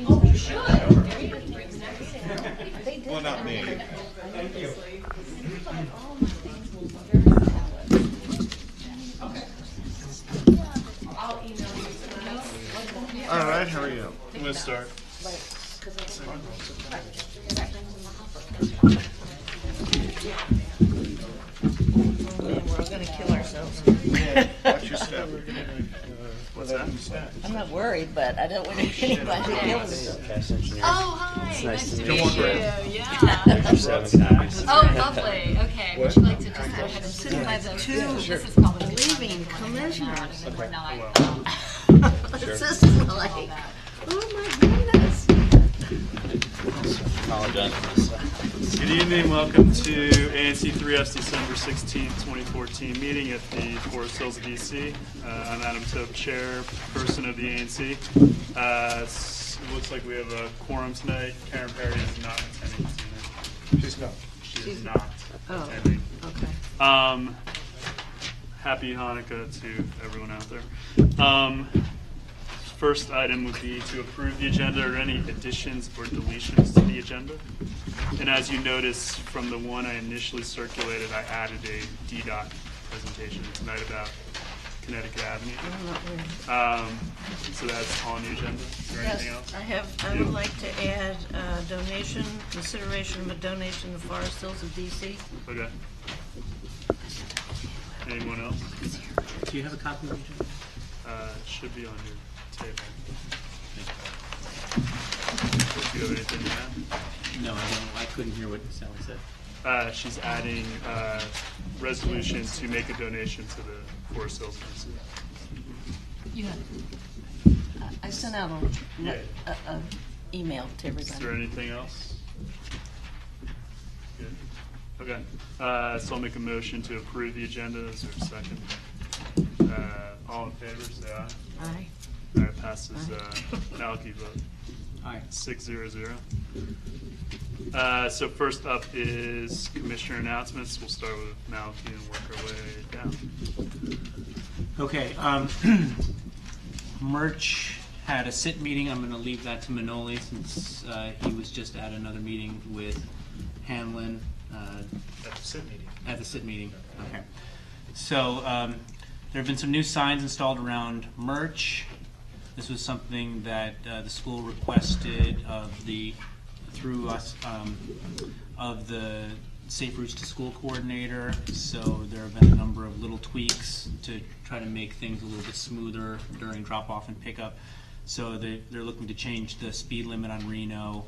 Oh, you should. Well, not me. Thank you. I'll email you. All right, how are you? I'm going to start. And we're all going to kill ourselves. Watch your step. What's that? I'm not worried, but I don't want anybody to kill themselves. Oh, hi. It's nice to to meet walk you. around. Yeah. 7 copies. Oh, lovely. Okay. Would you like to just go ahead and sit by the Two This is called a leaving commissioners. We're not. This is like, oh my goodness. Apologize for this. Good evening. Welcome to ANC 3F's December 16, 2014 meeting at the Forest Hills, DC. I'm Adam Tope, chairperson of the ANC. It looks like we have a quorum tonight. Karen Perry is not attending tonight. She's not. She is not Oh, attending. okay. Happy Hanukkah to everyone out there. First item would be to approve the agenda. Are there any additions or deletions to the agenda? And as you notice from the one I initially circulated, I added a DDOT presentation tonight about Connecticut Avenue. So that's on the agenda. Is there anything else? I would like to add donation, consideration of a donation to Forest Hills of DC. Okay. Anyone else? Do you have a copy of the agenda? It should be on your table. Do you have anything to add? No, I don't. I couldn't hear what Sally said. She's adding a resolution to make a donation to the Forest Hills Museum. You have. I sent out a email to Is there everybody. anything else? Good. Okay. So I'll make a motion to approve the agenda. Is there a second? All in favor, say aye. Aye. All right, passes. Malky vote. Aye. 6-0-0. So first up is commissioner announcements. We'll start with Malky and work our way down. Okay. Merch had a sit meeting. I'm going to leave that to Manoli since he was just at another meeting with Hanlon. At the sit meeting. At the sit meeting. Okay. So there have been some new signs installed around merch. This was something that the school requested through us of the Safe Routes to School coordinator. So there have been a number of little tweaks to try to make things a little bit smoother during drop-off and pickup. So they're looking to change the speed limit on Reno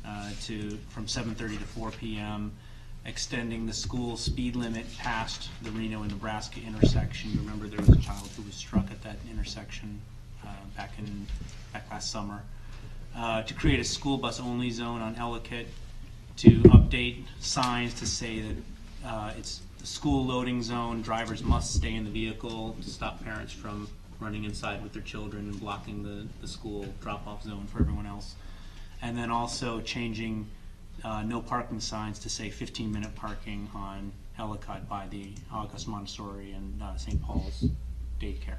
from 7:30 to 4 p.m., extending the school speed limit past the Reno and Nebraska intersection. You remember there was a child who was struck at that intersection back last summer. To create a school bus only zone on Ellicott, to update signs to say that it's the school loading zone, drivers must stay in the vehicle to stop parents from running inside with their children and blocking the school drop-off zone for everyone else. And then also changing no parking signs to say 15-minute parking on Ellicott by the August Montessori and St. Paul's daycare.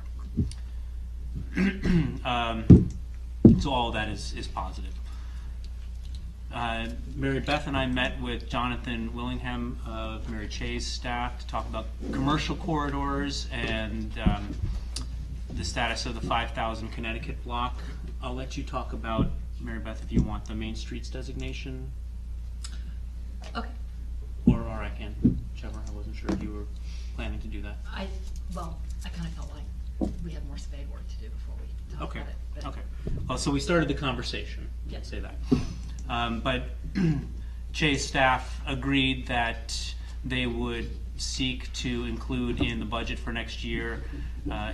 So all of that is positive. Mary Beth and I met with Jonathan Willingham of Mary Chay's staff to talk about commercial corridors and the status of the 5,000 Connecticut block. I'll let you talk about, Mary Beth, if you want the Main Streets designation. Okay. Or I can, whichever. I wasn't sure if you were planning to do that. I kind of felt like we had more spade work to do before we talked Okay. about it. But Okay. Oh, so we started the conversation. Yeah. Let's say that. But Chay's staff agreed that they would seek to include in the budget for next year,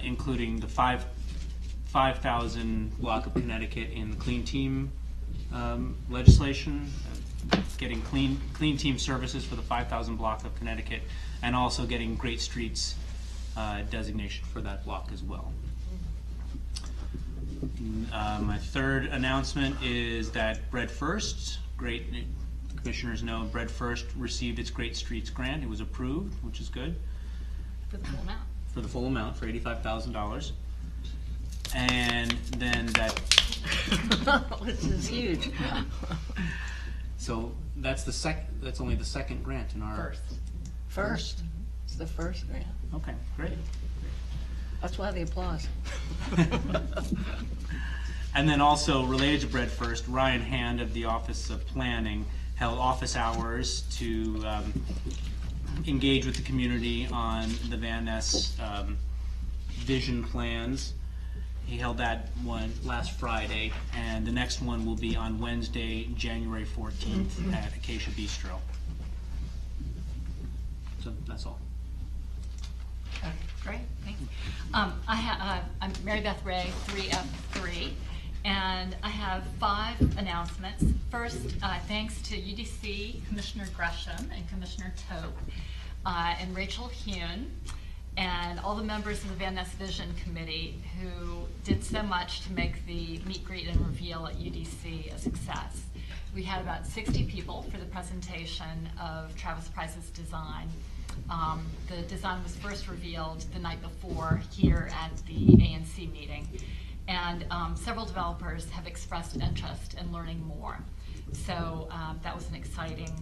including the 5,000 block of Connecticut in the Clean Team legislation, getting clean team services for the 5,000 block of Connecticut, and also getting Great Streets designation for that block as well. My third announcement is that Bread First, commissioners know Bread First received its Great Streets grant. It was approved, which is good. for the full amount. for the full amount, for $85,000. And then that, This is huge. so that's that's only the second grant in our. First. First, it's the first grant. Okay, great. That's why the applause. And then also related to Bread First, Ryan Hand of the Office of Planning held office hours to engage with the community on the Van Ness vision plans. He held that one last Friday, and the next one will be on Wednesday, January 14th at Acacia Bistro. So that's all. Okay, great, thanks. I'm Mary Beth Ray, 3F3, and I have 5 announcements. First, thanks to UDC, Commissioner Gresham and Commissioner Tope, and Rachel Hune, and all the members of the Van Ness Vision Committee who did so much to make the meet, greet, and reveal at UDC a success. We had about 60 people for the presentation of Travis Price's design. The design was first revealed the night before here at the ANC meeting, and several developers have expressed interest in learning more. So that was an exciting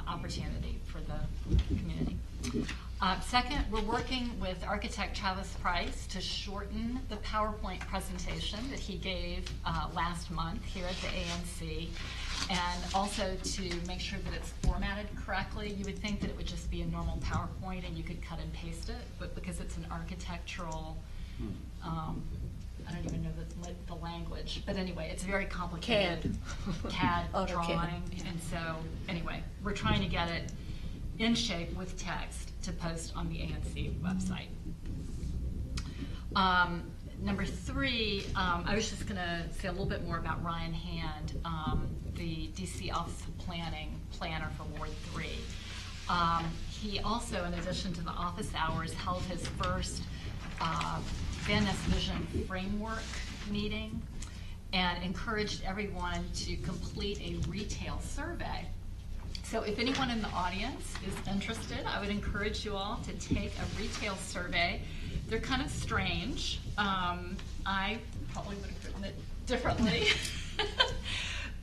opportunity for the community. Second, we're working with architect Travis Price to shorten the PowerPoint presentation that he gave last month here at the ANC, and also to make sure that it's formatted correctly. You would think that it would just be a normal PowerPoint and you could cut and paste it, but because it's an architectural, I don't even know the language, but anyway, it's very complicated. CAD AutoCAD. drawing, and so anyway, we're trying to get it in shape with text to post on the ANC website. Number 3, I was just going to say a little bit more about Ryan Hand, the DC Office of Planning planner for Ward 3. He also, in addition to the office hours, held his first Van Ness Vision Framework meeting and encouraged everyone to complete a retail survey. So if anyone in the audience is interested, I would encourage you all to take a retail survey. They're kind of strange. I probably would have written it differently.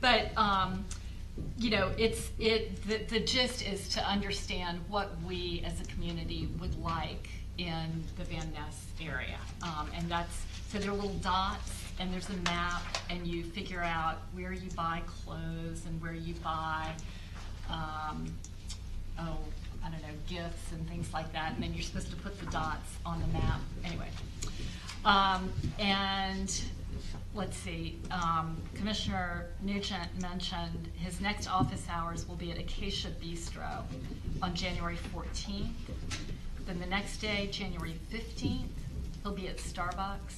But you know, the gist is to understand what we as a community would like in the Van Ness area. And that's, so there are little dots and there's a map and you figure out where you buy clothes and where you buy I don't know, gifts and things like that, and then you're supposed to put the dots on the map. Anyway, and let's see, Commissioner Nugent mentioned his next office hours will be at Acacia Bistro on January 14th. Then the next day, January 15th, he'll be at Starbucks,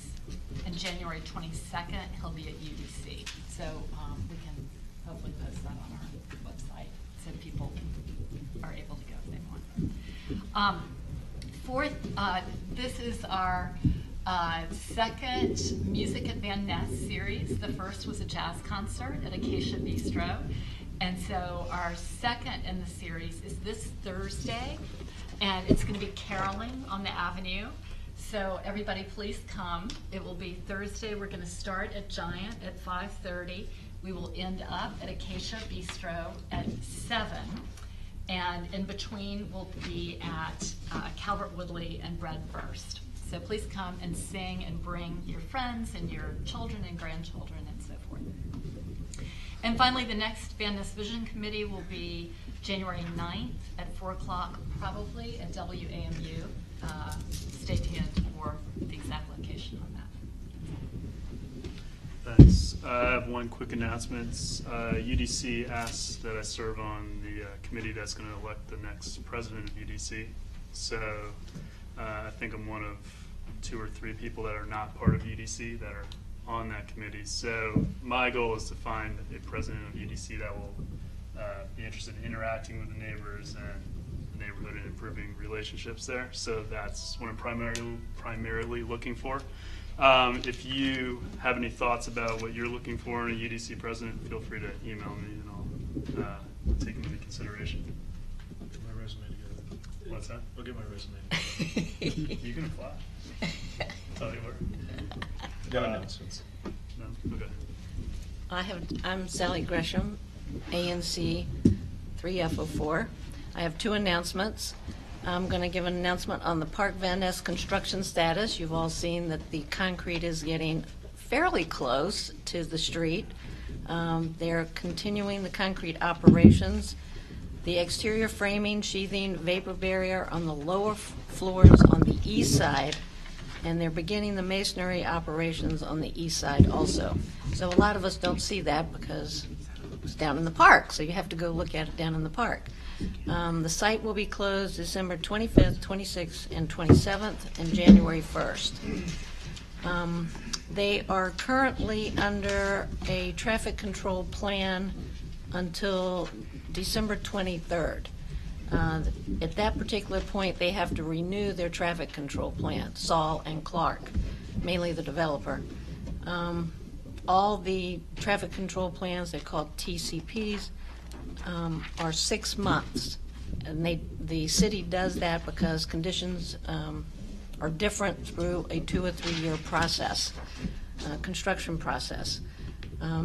and January 22nd, he'll be at UDC. So we can hopefully post that on our website so people are able to go if they want. Fourth, this is our second Music at Van Ness series. The first was a jazz concert at Acacia Bistro. And so our second in the series is this Thursday, and it's going to be caroling on the Avenue. So everybody please come. It will be Thursday. We're going to start at Giant at 5:30. We will end up at Acacia Bistro at 7. And in between we'll be at Calvert Woodley and Bread First. So please come and sing and bring your friends and your children and grandchildren and so forth. And finally, the next Van Ness Vision Committee will be January 9th at 4 o'clock, probably at WAMU. Stay tuned for the exact location on that. Thanks. I have one quick announcement. UDC asked that I serve on the committee that's going to elect the next president of UDC. So I think I'm one of 2 or 3 people that are not part of UDC that are on that committee. So my goal is to find a president of UDC that will be interested in interacting with the neighbors and the neighborhood and improving relationships there. So that's what I'm primarily looking for. If you have any thoughts about what you're looking for in a UDC president, feel free to email me and I'll take them into consideration. All my resume together. What's that? I'll get my resume together. You can apply. Tell you where. No announcements. No? Okay. I'm Sally Gresham, ANC 3F04. I have two announcements. I'm going to give an announcement on the Park Van Ness construction status. You've all seen that the concrete is getting fairly close to the street. They're continuing the concrete operations. The exterior framing, sheathing, vapor barrier on the lower floors on the east side, and they're beginning the masonry operations on the east side also. So a lot of us don't see that because it's down in the park, so you have to go look at it down in the park. The site will be closed December 25th, 26th, and 27th, and January 1st. They are currently under a traffic control plan until December 23rd. At that particular point, they have to renew their traffic control plan, Saul and Clark, mainly the developer. All the traffic control plans, they're called TCPs, are 6 months. And the city does that because conditions are different through a 2 or 3 year process, construction process.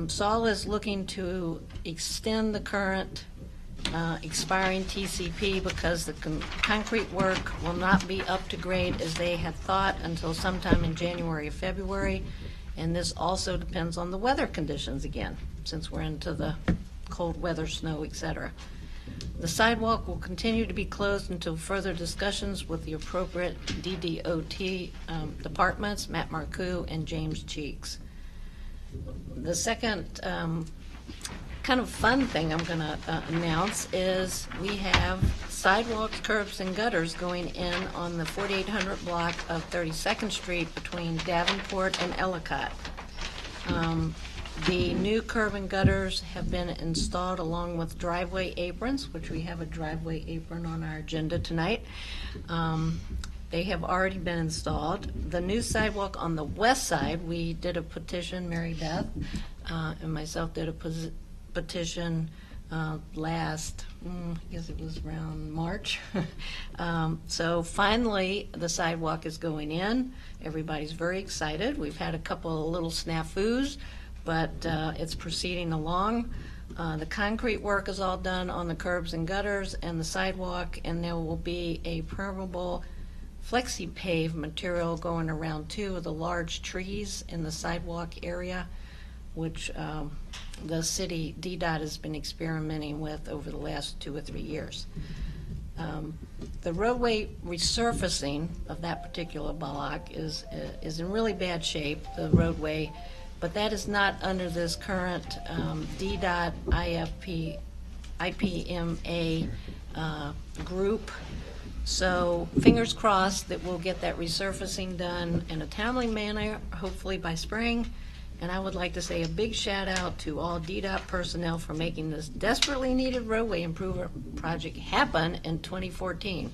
Saul is looking to extend the current expiring TCP because the concrete work will not be up to grade as they had thought until sometime in January or February. And this also depends on the weather conditions again, since we're into the cold weather, snow, etc. The sidewalk will continue to be closed until further discussions with the appropriate DDOT departments, Matt Marcoux and James Cheeks. The second kind of fun thing I'm going to announce is we have sidewalks, curbs, and gutters going in on the 4800 block of 32nd Street between Davenport and Ellicott. The new curb and gutters have been installed along with driveway aprons, which we have a driveway apron on our agenda tonight. They have already been installed. The new sidewalk on the west side, we did a petition, Mary Beth and myself did a petition last, I guess it was around March. So finally, the sidewalk is going in. Everybody's very excited. We've had a couple of little snafus, but it's proceeding along. The concrete work is all done on the curbs and gutters and the sidewalk, and there will be a permeable flexi-pave material going around 2 of the large trees in the sidewalk area, which the city DDOT has been experimenting with over the last 2 or 3 years. The roadway resurfacing of that particular block is in really bad shape, the roadway, but that is not under this current DDOT IPMA group. So fingers crossed that we'll get that resurfacing done in a timely manner, hopefully by spring. And I would like to say a big shout out to all DDOT personnel for making this desperately needed roadway improvement project happen in 2014.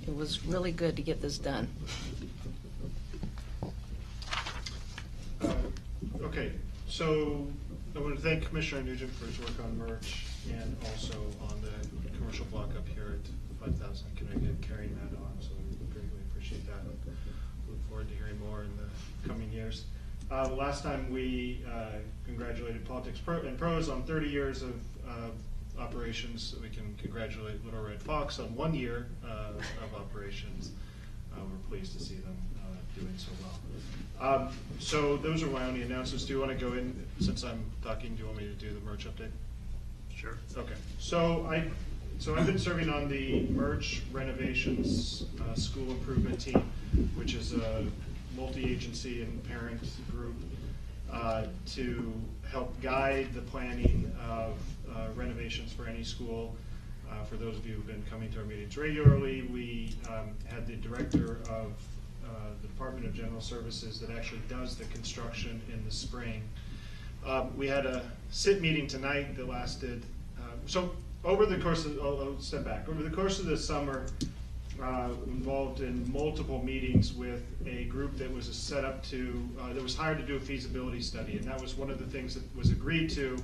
It was really good to get this done. Okay, so I want to thank Commissioner Nugent for his work on merch and also on the commercial block up here at 5,000 Connecticut, carrying that on. So we greatly appreciate that. Look forward to hearing more in the coming years. Last time we congratulated Politics and Pros on 30 years of operations. We can congratulate Little Red Fox on 1 year of operations. We're pleased to see them doing so well. So those are my only announcements. Do you want to go in, since I'm talking, do you want me to do the merch update? Sure. Okay. So I've been serving on the merch renovations school improvement team, which is a multi-agency and parent group to help guide the planning of renovations for any school. For those of you who've been coming to our meetings regularly, we had the director of the Department of General Services that actually does the construction in the spring. We had a SIT meeting tonight that lasted, so over the course of, I'll step back, over the course of the summer, involved in multiple meetings with a group that was set up to, that was hired to do a feasibility study, and that was one of the things that was agreed to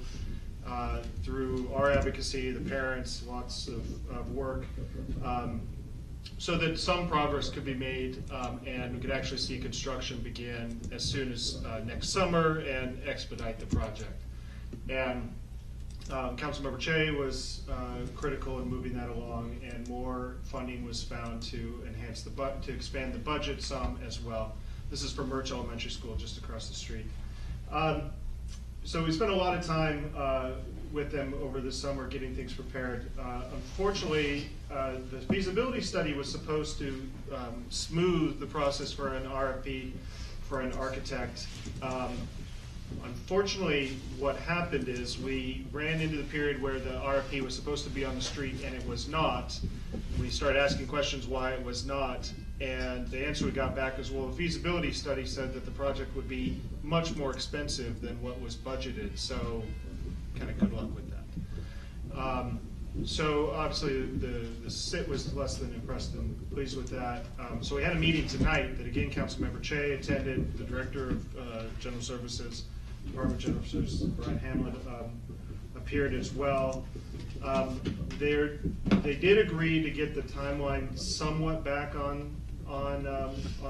through our advocacy, the parents, lots of work, so that some progress could be made, and we could actually see construction begin as soon as next summer and expedite the project. And Councilmember Che was critical in moving that along, and more funding was found to enhance to expand the budget some as well. This is from Murch Elementary School, just across the street. So we spent a lot of time with them over the summer getting things prepared. Unfortunately, the feasibility study was supposed to smooth the process for an RFP for an architect. Unfortunately, what happened is we ran into the period where the RFP was supposed to be on the street and it was not. We started asking questions why it was not, and the answer we got back was, well, the feasibility study said that the project would be much more expensive than what was budgeted, so kind of good luck with that. So obviously the SIT was less than impressed and pleased with that. So we had a meeting tonight that again Councilmember Che attended, the Director of General Services, Department of General Services, Brian Hamlin, appeared as well. They did agree to get the timeline somewhat back on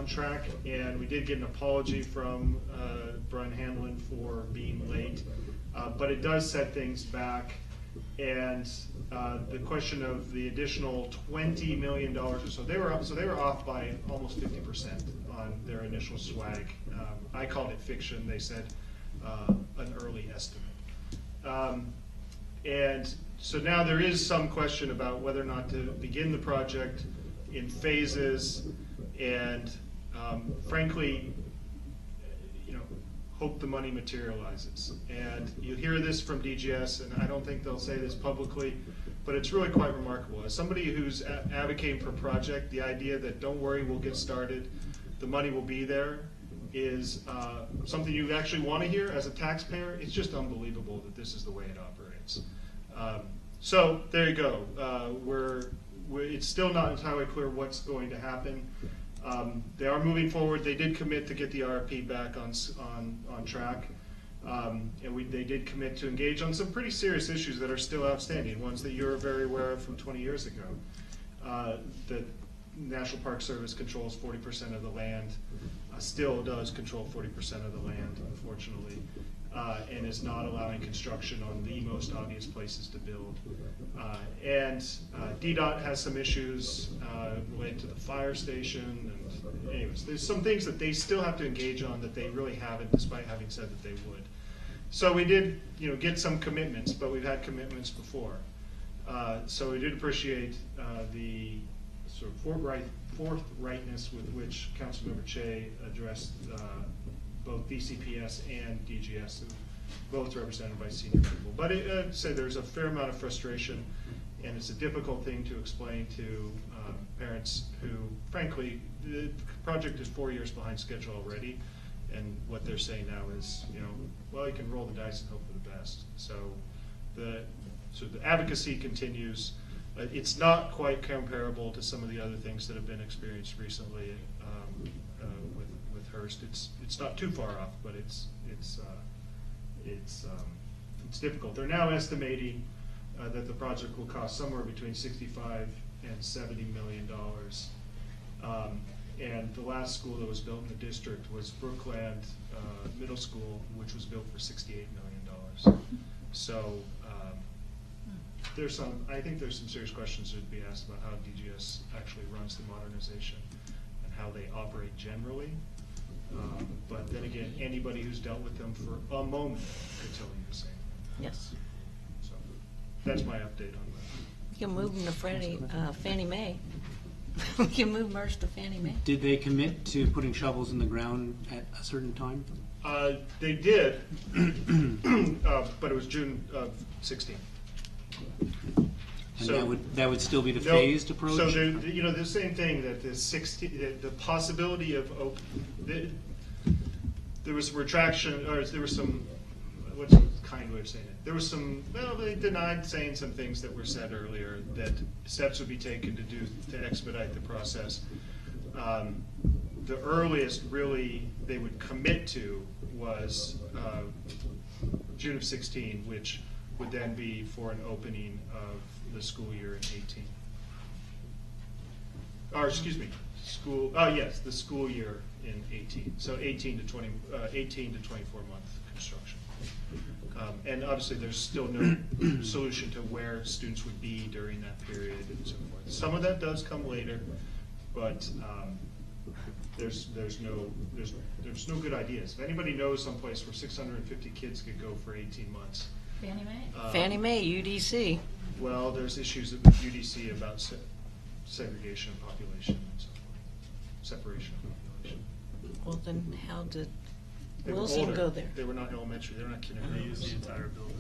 track, and we did get an apology from Brian Hamlin for being late, but it does set things back. And the question of the additional $20 million or so, they were off by almost 50% on their initial swag. I called it fiction. They said an early estimate. And so now there is some question about whether or not to begin the project in phases, and frankly, hope the money materializes. And you hear this from DGS, and I don't think they'll say this publicly, but it's really quite remarkable. As somebody who's advocating for a project, the idea that don't worry, we'll get started, the money will be there, is something you actually want to hear as a taxpayer. It's just unbelievable that this is the way it operates. So there you go. It's still not entirely clear what's going to happen. They are moving forward. They did commit to get the RFP back on track, and they did commit to engage on some pretty serious issues that are still outstanding, ones that you're very aware of from 20 years ago. The National Park Service controls 40% of the land, still does control 40% of the land, unfortunately, and is not allowing construction on the most obvious places to build. And DDOT has some issues related to the fire station. And anyways, there's some things that they still have to engage on that they really haven't, despite having said that they would. So we did, get some commitments, but we've had commitments before. So we did appreciate the sort of forthrightness with which Councilmember Che addressed both DCPS and DGS, both represented by senior people. But I'd say there's a fair amount of frustration, and it's a difficult thing to explain to parents who, frankly, the project is 4 years behind schedule already, and what they're saying now is, well, you can roll the dice and hope for the best. So the advocacy continues. It's not quite comparable to some of the other things that have been experienced recently with Hearst. It's not too far off, but it's difficult. They're now estimating that the project will cost somewhere between $65 and $70 million. And the last school that was built in the district was Brookland Middle School, which was built for $68 million. So I think there's some serious questions to be asked about how DGS actually runs the modernization and how they operate generally. But then again, anybody who's dealt with them for a moment could tell you the same. Yes. So that's my update on that. You can move them to Fannie Mae. You can move MERS to Fannie Mae. Did they commit to putting shovels in the ground at a certain time? They did, but it was June of 16. And So that would still be the phased approach? So the same thing, that the possibility of there was retraction, or there was some, what's a kind way of saying it? There was some, they denied saying some things that were said earlier, that steps would be taken to expedite the process. The earliest really they would commit to was June of 16, which would then be for an opening of the school year in 18. Or, excuse me, yes, the school year in 18. So 18 to 24 month construction. And obviously, there's still no solution to where students would be during that period and so forth. Some of that does come later, but there's no good ideas. If anybody knows someplace where 650 kids could go for 18 months, Fannie Mae? Fannie Mae, UDC. well, there's issues with UDC about segregation of population and so forth, separation of population. Well, then how did They were Wilson older. go there? They were not elementary. They were not They kindergarten. use the entire building.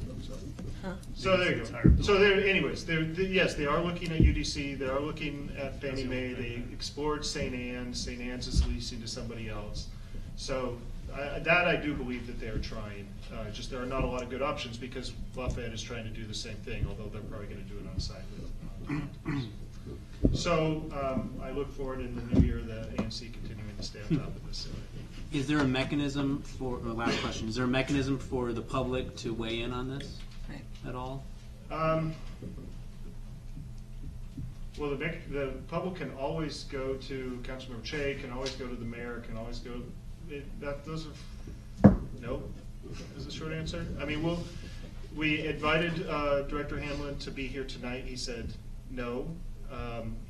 Huh? So there you Entire go. So building. there, anyways, yes, they are looking at UDC. They are looking at Fannie Mae. They explored St. Anne's. St. Anne's is leasing to somebody else. So that I do believe that they are trying. Just there are not a lot of good options because Lafayette is trying to do the same thing, although they're probably going to do it on site. So I look forward in the new year the ANC continuing to stay on top of this. Is there a mechanism for, last question, is there a mechanism for the public to weigh in on this Right. at all? Well, the public can always go to Councilmember Che, can always go to the mayor, can always go. Those are no. Is the short answer? I mean, we invited Director Hamlin to be here tonight. He said no.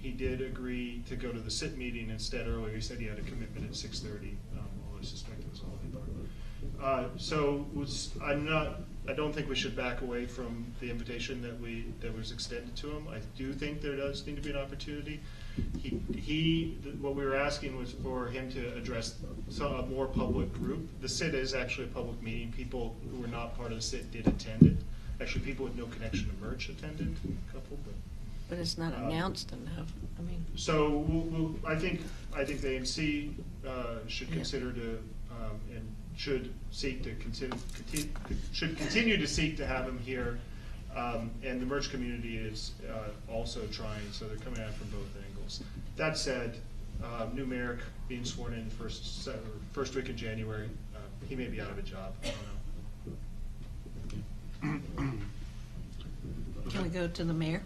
He did agree to go to the SIT meeting instead earlier. He said he had a commitment at 6:30. Although I suspect it was all I don't think we should back away from the invitation that was extended to him. I do think there does need to be an opportunity. What we were asking was for him to address a more public group. The SIT is actually a public meeting. People who were not part of the SIT did attend it. Actually, people with no connection to Merch attended, a couple, But it's not announced enough. I mean, so I think the ANC should consider to and should seek to continue to seek to have him here, and the Merch community is also trying, so they're coming at it from both angles. That said, new mayor being sworn in first week of January, he may be out of a job. I don't know. can we go to the mayor?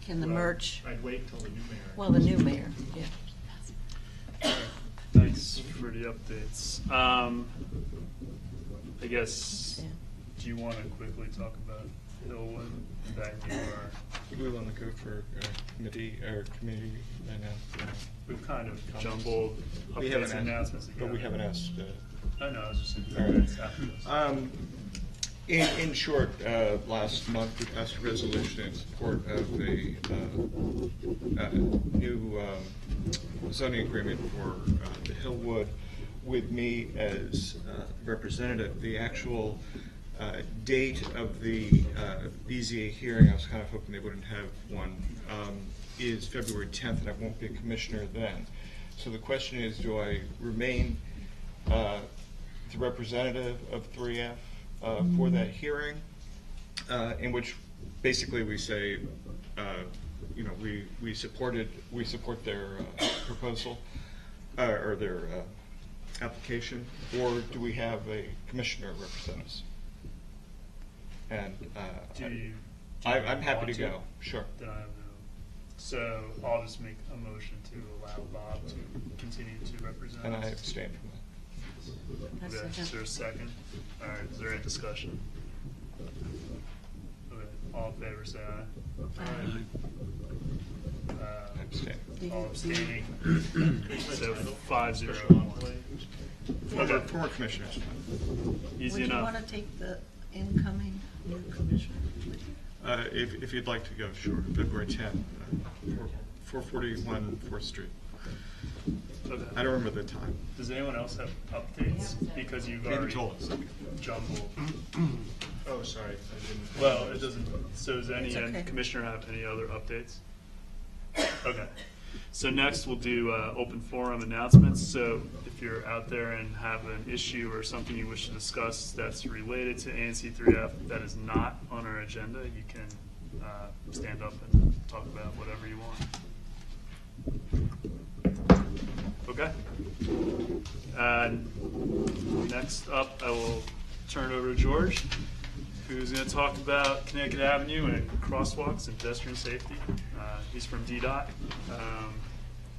Can the Well, merch? I'd wait till the new mayor. Well, the new mayor, yeah. Thanks for the updates. I guess, Yeah. do you want to quickly talk about Hillwood that you are, We want to go for committee or community right now. we've kind of jumbled We updates haven't and asked, announcements but we together. haven't asked. I know, I was just saying. All right. it's after this. In short, last month we passed a resolution in support of a new zoning agreement for the Hillwood with me as representative. The actual date of the BZA hearing, I was kind of hoping they wouldn't have one, is February 10th, and I won't be a commissioner then. So the question is, do I remain the representative of 3F for that hearing, in which basically we say, we support their proposal or their application, or do we have a commissioner represent us? And I'm happy to go. Sure. Then I have no. So I'll just make a motion to allow Bob to continue to represent And I us. abstain from that. Okay, is there a second? All right, is there any discussion? Okay, all in favor, say aye. I abstain. All abstaining. So 5-0. Former commissioners. Easy Would you enough. want to take the incoming new commissioner? If you'd like to go, sure. February 10th, 441 4th Street. Okay. I don't remember the time. Does anyone else have updates? Because you've David already told us. jumbled. Oh, sorry, I didn't. Well, it doesn't, so does any It's okay. commissioner have any other updates? Okay, so next we'll do open forum announcements. So if you're out there and have an issue or something you wish to discuss that's related to ANC 3F that is not on our agenda, you can stand up and talk about whatever you want. Okay. Next up, I will turn it over to George. who's going to talk about Connecticut Avenue and crosswalks and pedestrian safety. He's from DDOT.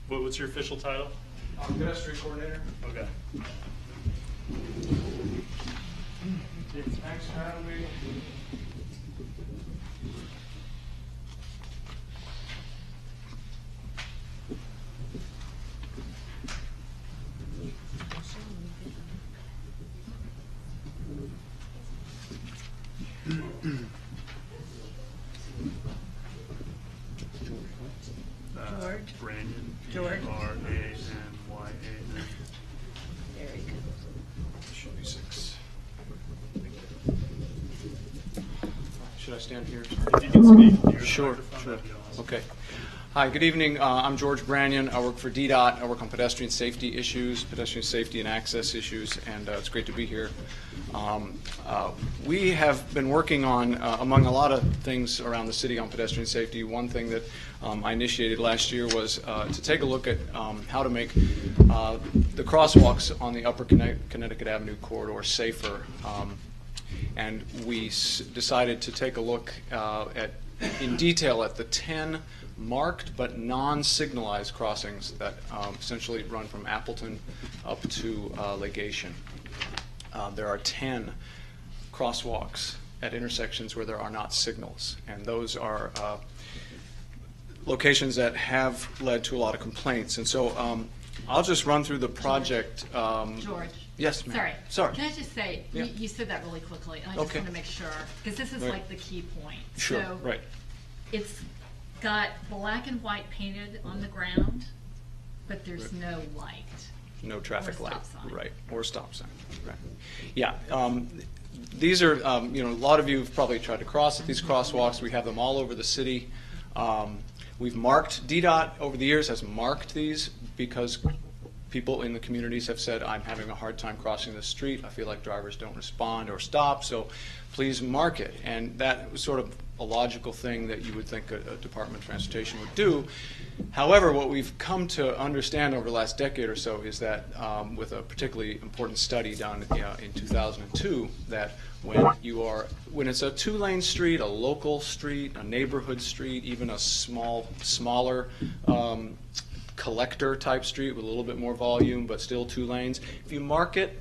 What's your official title? I'm pedestrian coordinator. Okay. Thanks for having me. George. Brandon. George. B-R-A-N-Y-A-N. Very good. Should be 6. Should I stand here? If you can speak to your Sure, microphone, sure. that'd be awesome. Okay. Hi, good evening. I'm George Brannion. I work for DDOT. I work on pedestrian safety issues, pedestrian safety and access issues, and it's great to be here. We have been working on, among a lot of things around the city on pedestrian safety, one thing that I initiated last year was to take a look at how to make the crosswalks on the upper Connecticut Avenue corridor safer. And we decided to take a look in detail at the 10 marked but non-signalized crossings that essentially run from Appleton up to Legation. There are 10 crosswalks at intersections where there are not signals, and those are locations that have led to a lot of complaints. And so I'll just run through the project. George. Yes, ma'am. Sorry. Sorry. Can I just say, Yeah. you said that really quickly, and I just Okay. want to make sure, because this is Right. like the key point. Sure, So right. it's got black and white painted on the ground, but there's no light. No traffic Or light, stop sign. right, or stop sign, right. Yeah, these are, a lot of you have probably tried to cross at these crosswalks. We have them all over the city. We've marked, DDOT over the years has marked these because people in the communities have said, I'm having a hard time crossing the street. I feel like drivers don't respond or stop, so please mark it. And that was sort of a logical thing that you would think a Department of Transportation would do. However, what we've come to understand over the last decade or so is that with a particularly important study done in 2002, that when it's a 2-lane street, a local street, a neighborhood street, even a smaller collector type street with a little bit more volume but still 2 lanes, if you mark it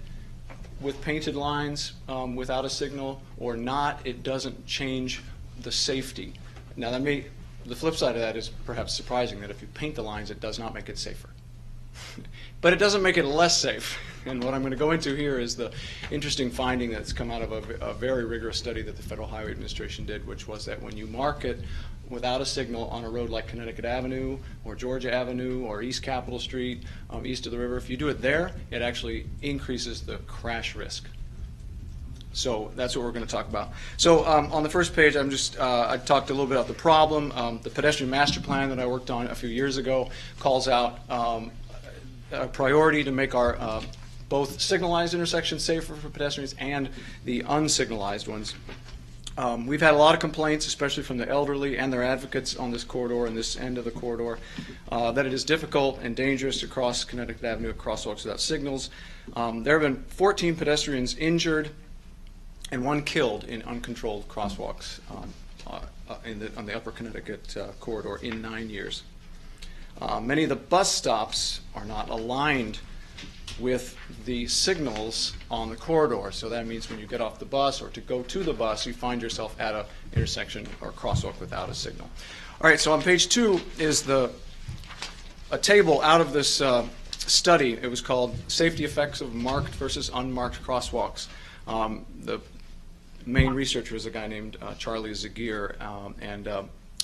with painted lines without a signal or not, it doesn't change the safety. Now the flip side of that is perhaps surprising, that if you paint the lines, it does not make it safer. But it doesn't make it less safe. And what I'm going to go into here is the interesting finding that's come out of a very rigorous study that the Federal Highway Administration did, which was that when you mark it without a signal on a road like Connecticut Avenue or Georgia Avenue or East Capitol Street, east of the river, if you do it there, it actually increases the crash risk. So that's what we're going to talk about. So on the first page, I talked a little bit about the problem. The pedestrian master plan that I worked on a few years ago calls out a priority to make our both signalized intersections safer for pedestrians and the unsignalized ones. We've had a lot of complaints, especially from the elderly and their advocates on this corridor and this end of the corridor, that it is difficult and dangerous to cross Connecticut Avenue at crosswalks without signals. There have been 14 pedestrians injured and 1 killed in uncontrolled crosswalks on the upper Connecticut corridor in 9 years. Many of the bus stops are not aligned with the signals on the corridor. So that means when you get off the bus or to go to the bus, you find yourself at an intersection or crosswalk without a signal. All right, so on page 2 is a table out of this study. It was called Safety Effects of Marked versus Unmarked Crosswalks. The main researcher is a guy named Charlie Zagier,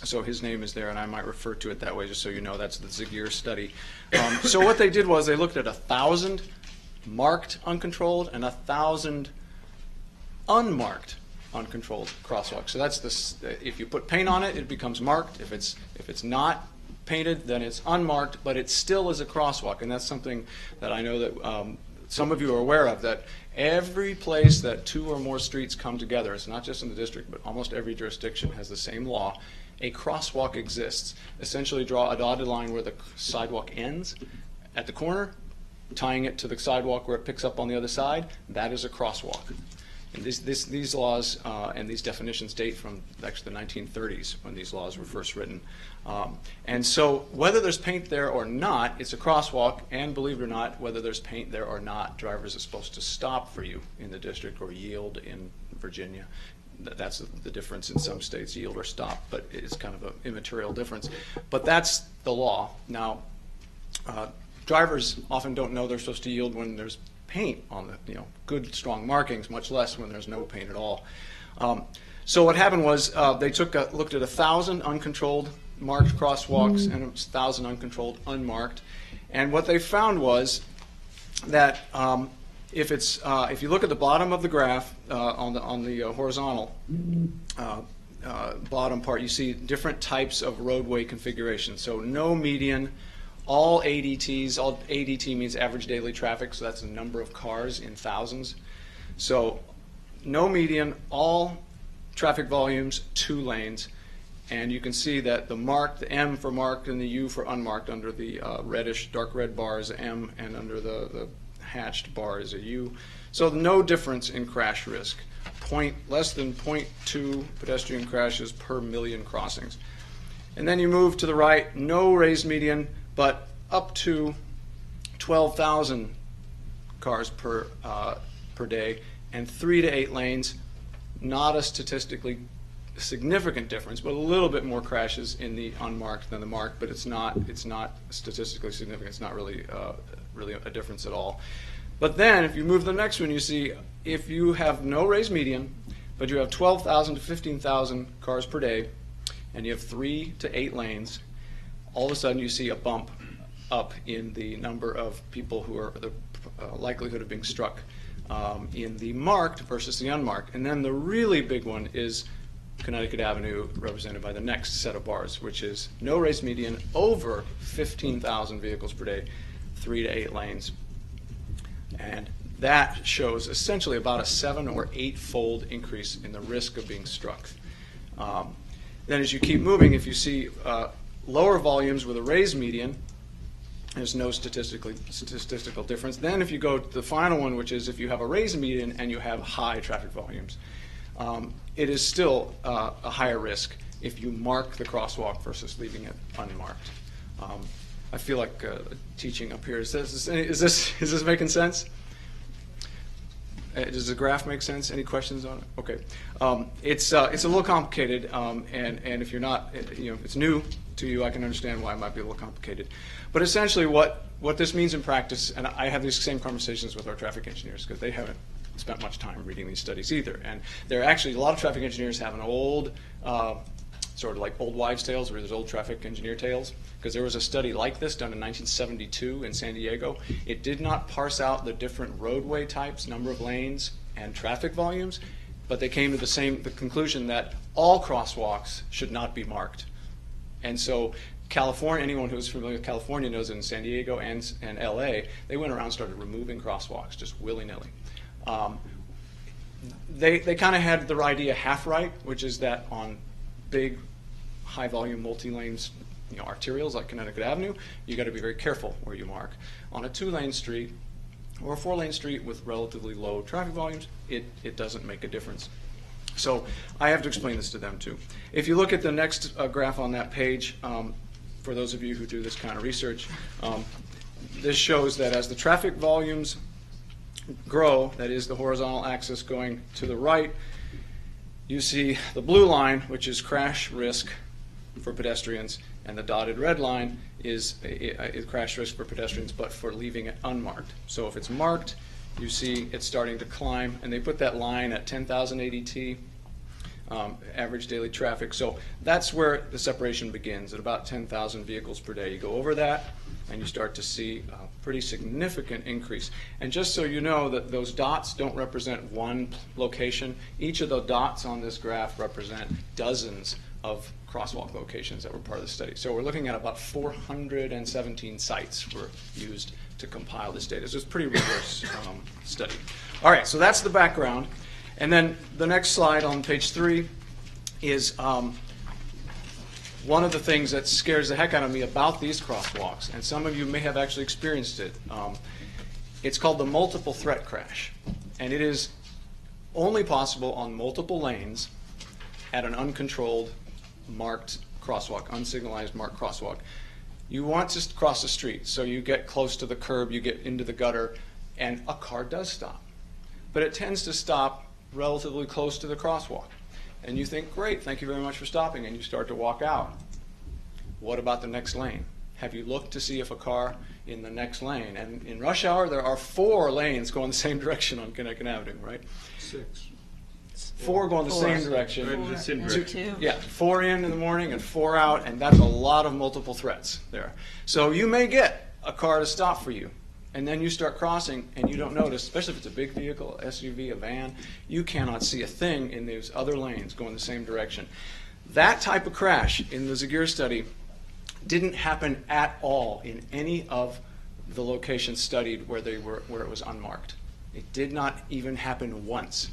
so his name is there, and I might refer to it that way just so you know that's the Zagier study. So what they did was they looked at 1,000 marked uncontrolled and 1,000 unmarked uncontrolled crosswalks. So that's if you put paint on it, it becomes marked. If it's not painted, then it's unmarked, but it still is a crosswalk, and that's something that I know that some of you are aware of, that every place that 2 or more streets come together, it's not just in the district, but almost every jurisdiction has the same law, a crosswalk exists. Essentially draw a dotted line where the sidewalk ends at the corner, tying it to the sidewalk where it picks up on the other side. That is a crosswalk. And these laws and these definitions date from actually the 1930s when these laws were first written. And so whether there's paint there or not, it's a crosswalk, and believe it or not, whether there's paint there or not, drivers are supposed to stop for you in the district or yield in Virginia. That's the difference in some states, yield or stop, but it's kind of an immaterial difference. But that's the law. Now, drivers often don't know they're supposed to yield when there's paint on the, good strong markings, much less when there's no paint at all. So what happened was they looked at 1,000 uncontrolled marked crosswalks and 1,000 uncontrolled unmarked, and what they found was that if you look at the bottom of the graph on the horizontal bottom part, you see different types of roadway configuration. So no median. All ADTs, all ADT means average daily traffic, so that's the number of cars in thousands. So no median, all traffic volumes, 2 lanes. And you can see that the M for marked and the U for unmarked under the reddish, dark red bar is M, and under the hatched bar is a U. So no difference in crash risk. Less than 0.2 pedestrian crashes per million crossings. And then you move to the right, no raised median, but up to 12,000 cars per day, and 3 to 8 lanes. Not a statistically significant difference, but a little bit more crashes in the unmarked than the marked. But it's not statistically significant. It's not really a difference at all. But then, if you move to the next one, you see if you have no raised median, but you have 12,000 to 15,000 cars per day, and you have 3 to 8 lanes, all of a sudden you see a bump up in the number of people who are the likelihood of being struck in the marked versus the unmarked. And then the really big one is Connecticut Avenue, represented by the next set of bars, which is no raised median, over 15,000 vehicles per day, 3 to 8 lanes. And that shows essentially about a 7 or 8-fold increase in the risk of being struck. Then as you keep moving, if you see lower volumes with a raised median, there's no statistical difference. Then if you go to the final one, which is if you have a raised median and you have high traffic volumes, it is still a higher risk if you mark the crosswalk versus leaving it unmarked. I feel like teaching up here. Is this making sense? Does the graph make sense? Any questions on it? Okay. It's a little complicated, and if you're not, if it's new to you, I can understand why it might be a little complicated. But essentially, what this means in practice, and I have these same conversations with our traffic engineers because they haven't spent much time reading these studies either. And there are actually a lot of traffic engineers have an old, sort of like old wives' tales, where there's old traffic engineer tales. Because there was a study like this done in 1972 in San Diego. It did not parse out the different roadway types, number of lanes, and traffic volumes, but they came to the conclusion that all crosswalks should not be marked. And so California, anyone who's familiar with California knows that in San Diego and LA, they went around and started removing crosswalks just willy-nilly. They kind of had their idea half right, which is that on big, high-volume, multi-lanes arterials like Connecticut Avenue, you got to be very careful where you mark. On a 2-lane street or a 4-lane street with relatively low traffic volumes, it doesn't make a difference. So I have to explain this to them too. If you look at the next graph on that page, for those of you who do this kind of research, this shows that as the traffic volumes grow, that is the horizontal axis going to the right, you see the blue line, which is crash risk for pedestrians, and the dotted red line is a crash risk for pedestrians, but for leaving it unmarked. So if it's marked, you see it's starting to climb, and they put that line at 10,000 ADT, average daily traffic. So that's where the separation begins, at about 10,000 vehicles per day. You go over that, and you start to see a pretty significant increase. And just so you know that those dots don't represent one location, each of the dots on this graph represent dozens of crosswalk locations that were part of the study. So we're looking at about 417 sites were used to compile this data. So it's a pretty rigorous study. All right, so that's the background. And then the next slide on page 3 is one of the things that scares the heck out of me about these crosswalks, and some of you may have actually experienced it. It's called the multiple threat crash. And it is only possible on multiple lanes at an uncontrolled marked crosswalk, unsignalized marked crosswalk. You want to cross the street, so you get close to the curb, you get into the gutter, and a car does stop. But it tends to stop relatively close to the crosswalk. And you think, great, thank you very much for stopping, and you start to walk out. What about the next lane? Have you looked to see if a car in the next lane, and in rush hour there are 4 lanes going the same direction on Connecticut Avenue, right? 6. 4 going the same Right direction. in the same and direction. 2. Yeah, 4 in the morning and 4 out, and that's a lot of multiple threats there. So you may get a car to stop for you, and then you start crossing and you don't notice, especially if it's a big vehicle, SUV, a van, you cannot see a thing in those other lanes going the same direction. That type of crash in the Zagier study didn't happen at all in any of the locations studied where it was unmarked. It did not even happen once.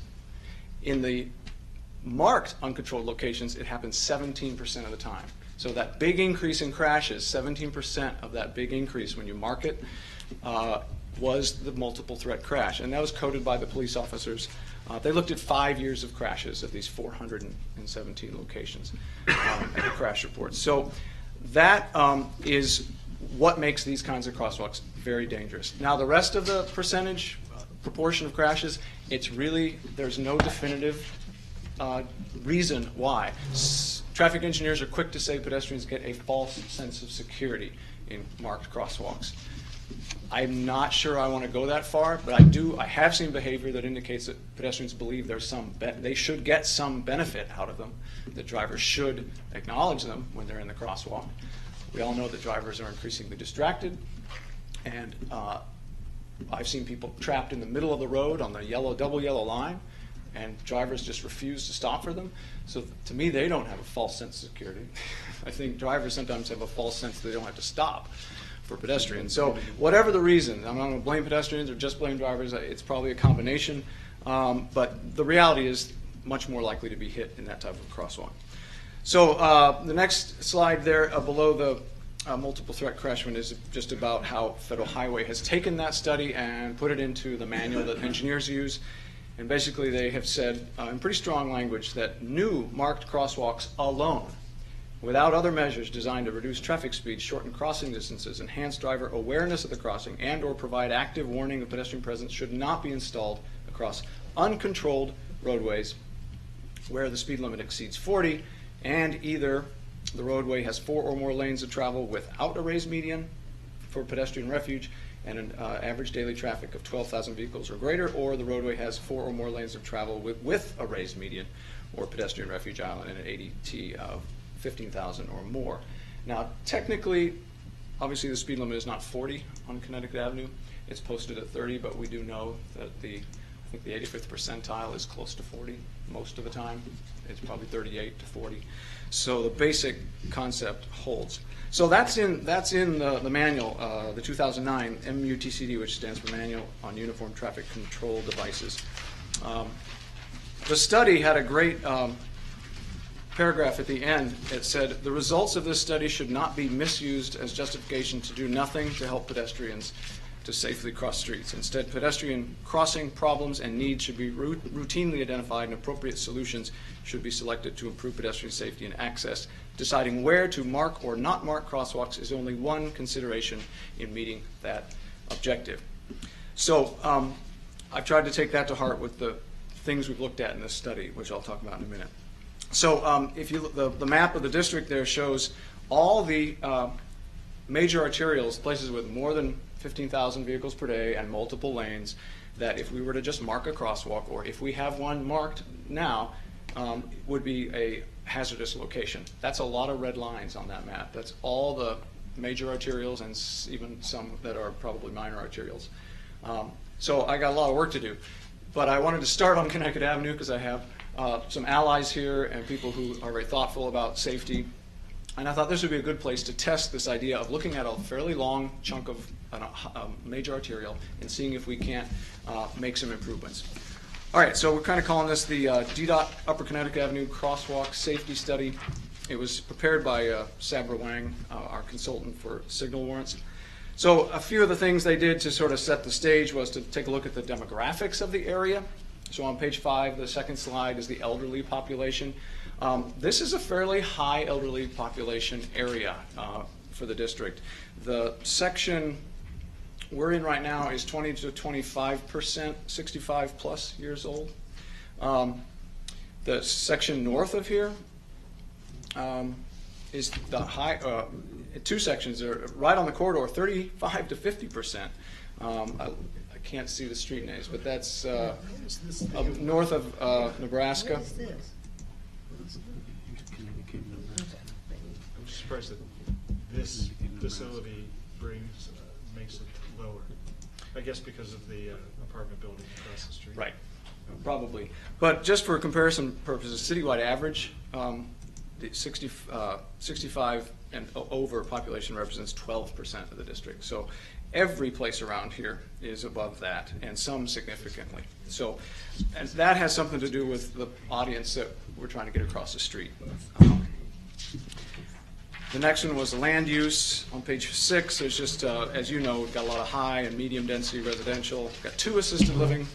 In the marked uncontrolled locations, it happens 17% of the time. So that big increase in crashes, 17% of that big increase when you mark it, was the multiple threat crash. And that was coded by the police officers. They looked at 5 years of crashes at these 417 locations at the crash reports. So that is what makes these kinds of crosswalks very dangerous. Now, the rest of the percentage, proportion of crashes, it's really, there's no definitive reason why. Traffic engineers are quick to say pedestrians get a false sense of security in marked crosswalks. I'm not sure I want to go that far, but I have seen behavior that indicates that pedestrians believe there's they should get some benefit out of them, that drivers should acknowledge them when they're in the crosswalk. We all know that drivers are increasingly distracted, and I've seen people trapped in the middle of the road on the double yellow line, and drivers just refuse to stop for them. So to me, they don't have a false sense of security. I think drivers sometimes have a false sense that they don't have to stop for pedestrians. So whatever the reason, I'm not going to blame pedestrians or just blame drivers. It's probably a combination. But the reality is much more likely to be hit in that type of crosswalk. So the next slide there below the multiple threat crash one is just about how Federal Highway has taken that study and put it into the manual that engineers use. And basically they have said in pretty strong language that new marked crosswalks alone, without other measures designed to reduce traffic speed, shorten crossing distances, enhance driver awareness of the crossing, and or provide active warning of pedestrian presence, should not be installed across uncontrolled roadways where the speed limit exceeds 40, and either the roadway has 4 or more lanes of travel without a raised median for pedestrian refuge and an average daily traffic of 12,000 vehicles or greater, or the roadway has 4 or more lanes of travel with a raised median or pedestrian refuge island and an ADT of 15,000 or more. Now, technically, obviously the speed limit is not 40 on Connecticut Avenue. It's posted at 30, but we do know that I think the 85th percentile is close to 40 most of the time. It's probably 38 to 40. So the basic concept holds. So that's in the manual, the 2009 MUTCD, which stands for Manual on Uniform Traffic Control Devices. The study had a great paragraph at the end. It said, the results of this study should not be misused as justification to do nothing to help pedestrians to safely cross streets. Instead, pedestrian crossing problems and needs should be routinely identified, and appropriate solutions should be selected to improve pedestrian safety and access. Deciding where to mark or not mark crosswalks is only one consideration in meeting that objective. So I've tried to take that to heart with the things we've looked at in this study, which I'll talk about in a minute. So if you look, the map of the district there shows all the major arterials, places with more than 15,000 vehicles per day and multiple lanes, that if we were to just mark a crosswalk, or if we have one marked now, would be a hazardous location. That's a lot of red lines on that map. That's all the major arterials and even some that are probably minor arterials. So I got a lot of work to do. But I wanted to start on Connecticut Avenue because I have some allies here and people who are very thoughtful about safety. And I thought this would be a good place to test this idea of looking at a fairly long chunk of a major arterial and seeing if we can't make some improvements. All right, so we're kind of calling this the DDOT Upper Connecticut Avenue Crosswalk Safety Study. It was prepared by Sabra Wang, our consultant for signal warrants. So a few of the things they did to sort of set the stage was to take a look at the demographics of the area. So on page 5, the second slide is the elderly population. This is a fairly high elderly population area for the district. The section we're in right now is 20 to 25%, 65 plus years old. The section north of here is the high, two sections are right on the corridor, 35 to 50%. I can't see the street names, but that's up north of Nebraska. What is this? I'm just surprised that this facility makes it lower. I guess because of the apartment building across the street. Right, probably. But just for comparison purposes, citywide average, the 65 and over population represents 12% of the district. So every place around here is above that, and some significantly. So, and that has something to do with the audience that we're trying to get across the street. The next one was the land use. On page 6, there's just, as you know, we've got a lot of high and medium density residential. We've got 2 assisted living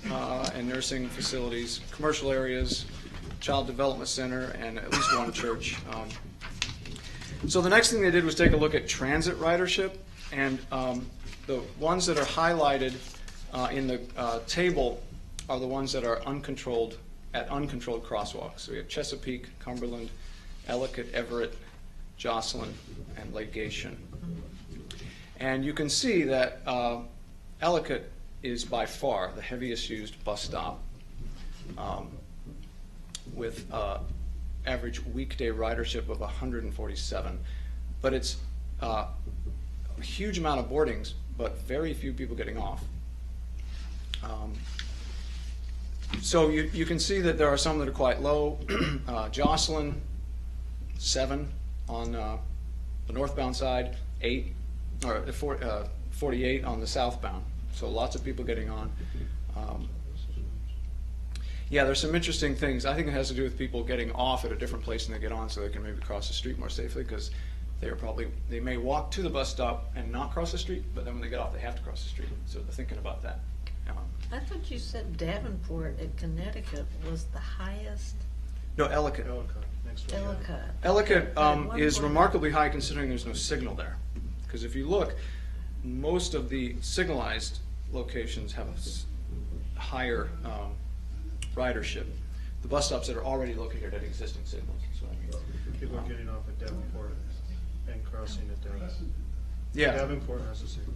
and nursing facilities, commercial areas, child development center, and at least 1 church. So the next thing they did was take a look at transit ridership, and the ones that are highlighted in the table are the ones that are uncontrolled crosswalks. So we have Chesapeake, Cumberland, Ellicott, Everett, Jocelyn, and Lake Gation. And you can see that Ellicott is by far the heaviest used bus stop with average weekday ridership of 147. But it's a huge amount of boardings, but very few people getting off. So you can see that there are some that are quite low. Jocelyn, 7 on the northbound side, 8, or 48 on the southbound. So lots of people getting on. Yeah, there's some interesting things. I think it has to do with people getting off at a different place than they get on, so they can maybe cross the street more safely, because they may walk to the bus stop and not cross the street, but then when they get off, they have to cross the street. So they're thinking about that. I thought you said Davenport at Connecticut was the highest. No, Ellicott. Ellicott, next one. Ellicott. Ellicott is remarkably high considering there's no signal there. Because if you look, most of the signalized locations have a higher ridership. The bus stops that are already located at existing signals is what I mean. People are getting off at Davenport and crossing at Dallas. Yeah, Davenport has a signal.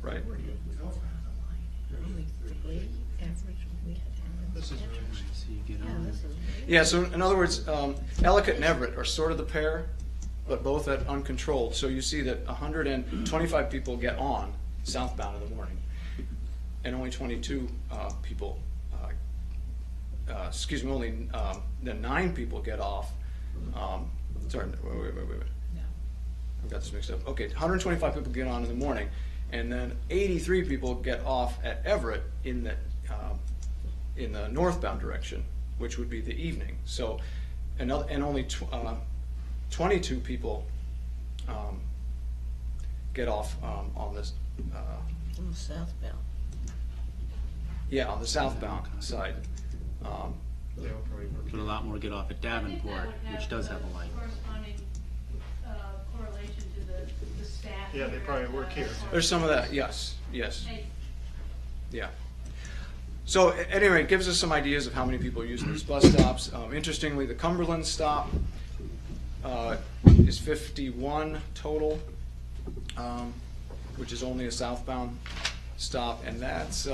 right. Only 3 average weekday. This is really nice. So you get Yeah, on. this is really Yeah, so in other words, Ellicott and Everett are sort of the pair, but both at uncontrolled. So you see that 125 people get on southbound in the morning, and only 22 people, only then 9 people get off. Sorry, wait. I've got this mixed up. Okay, 125 people get on in the morning, and then 83 people get off at Everett in the northbound direction, which would be the evening. So, and only 22 people get off on this. on the southbound. Yeah, on the southbound side. They'll probably work. But a lot more get off at Davenport, which does have a light. Corresponding correlation to the staff. Yeah, they probably work here. There's some of that. Yes. Yeah. So at any rate, it gives us some ideas of how many people are using these bus stops. Interestingly, the Cumberland stop is 51 total, which is only a southbound stop, and that's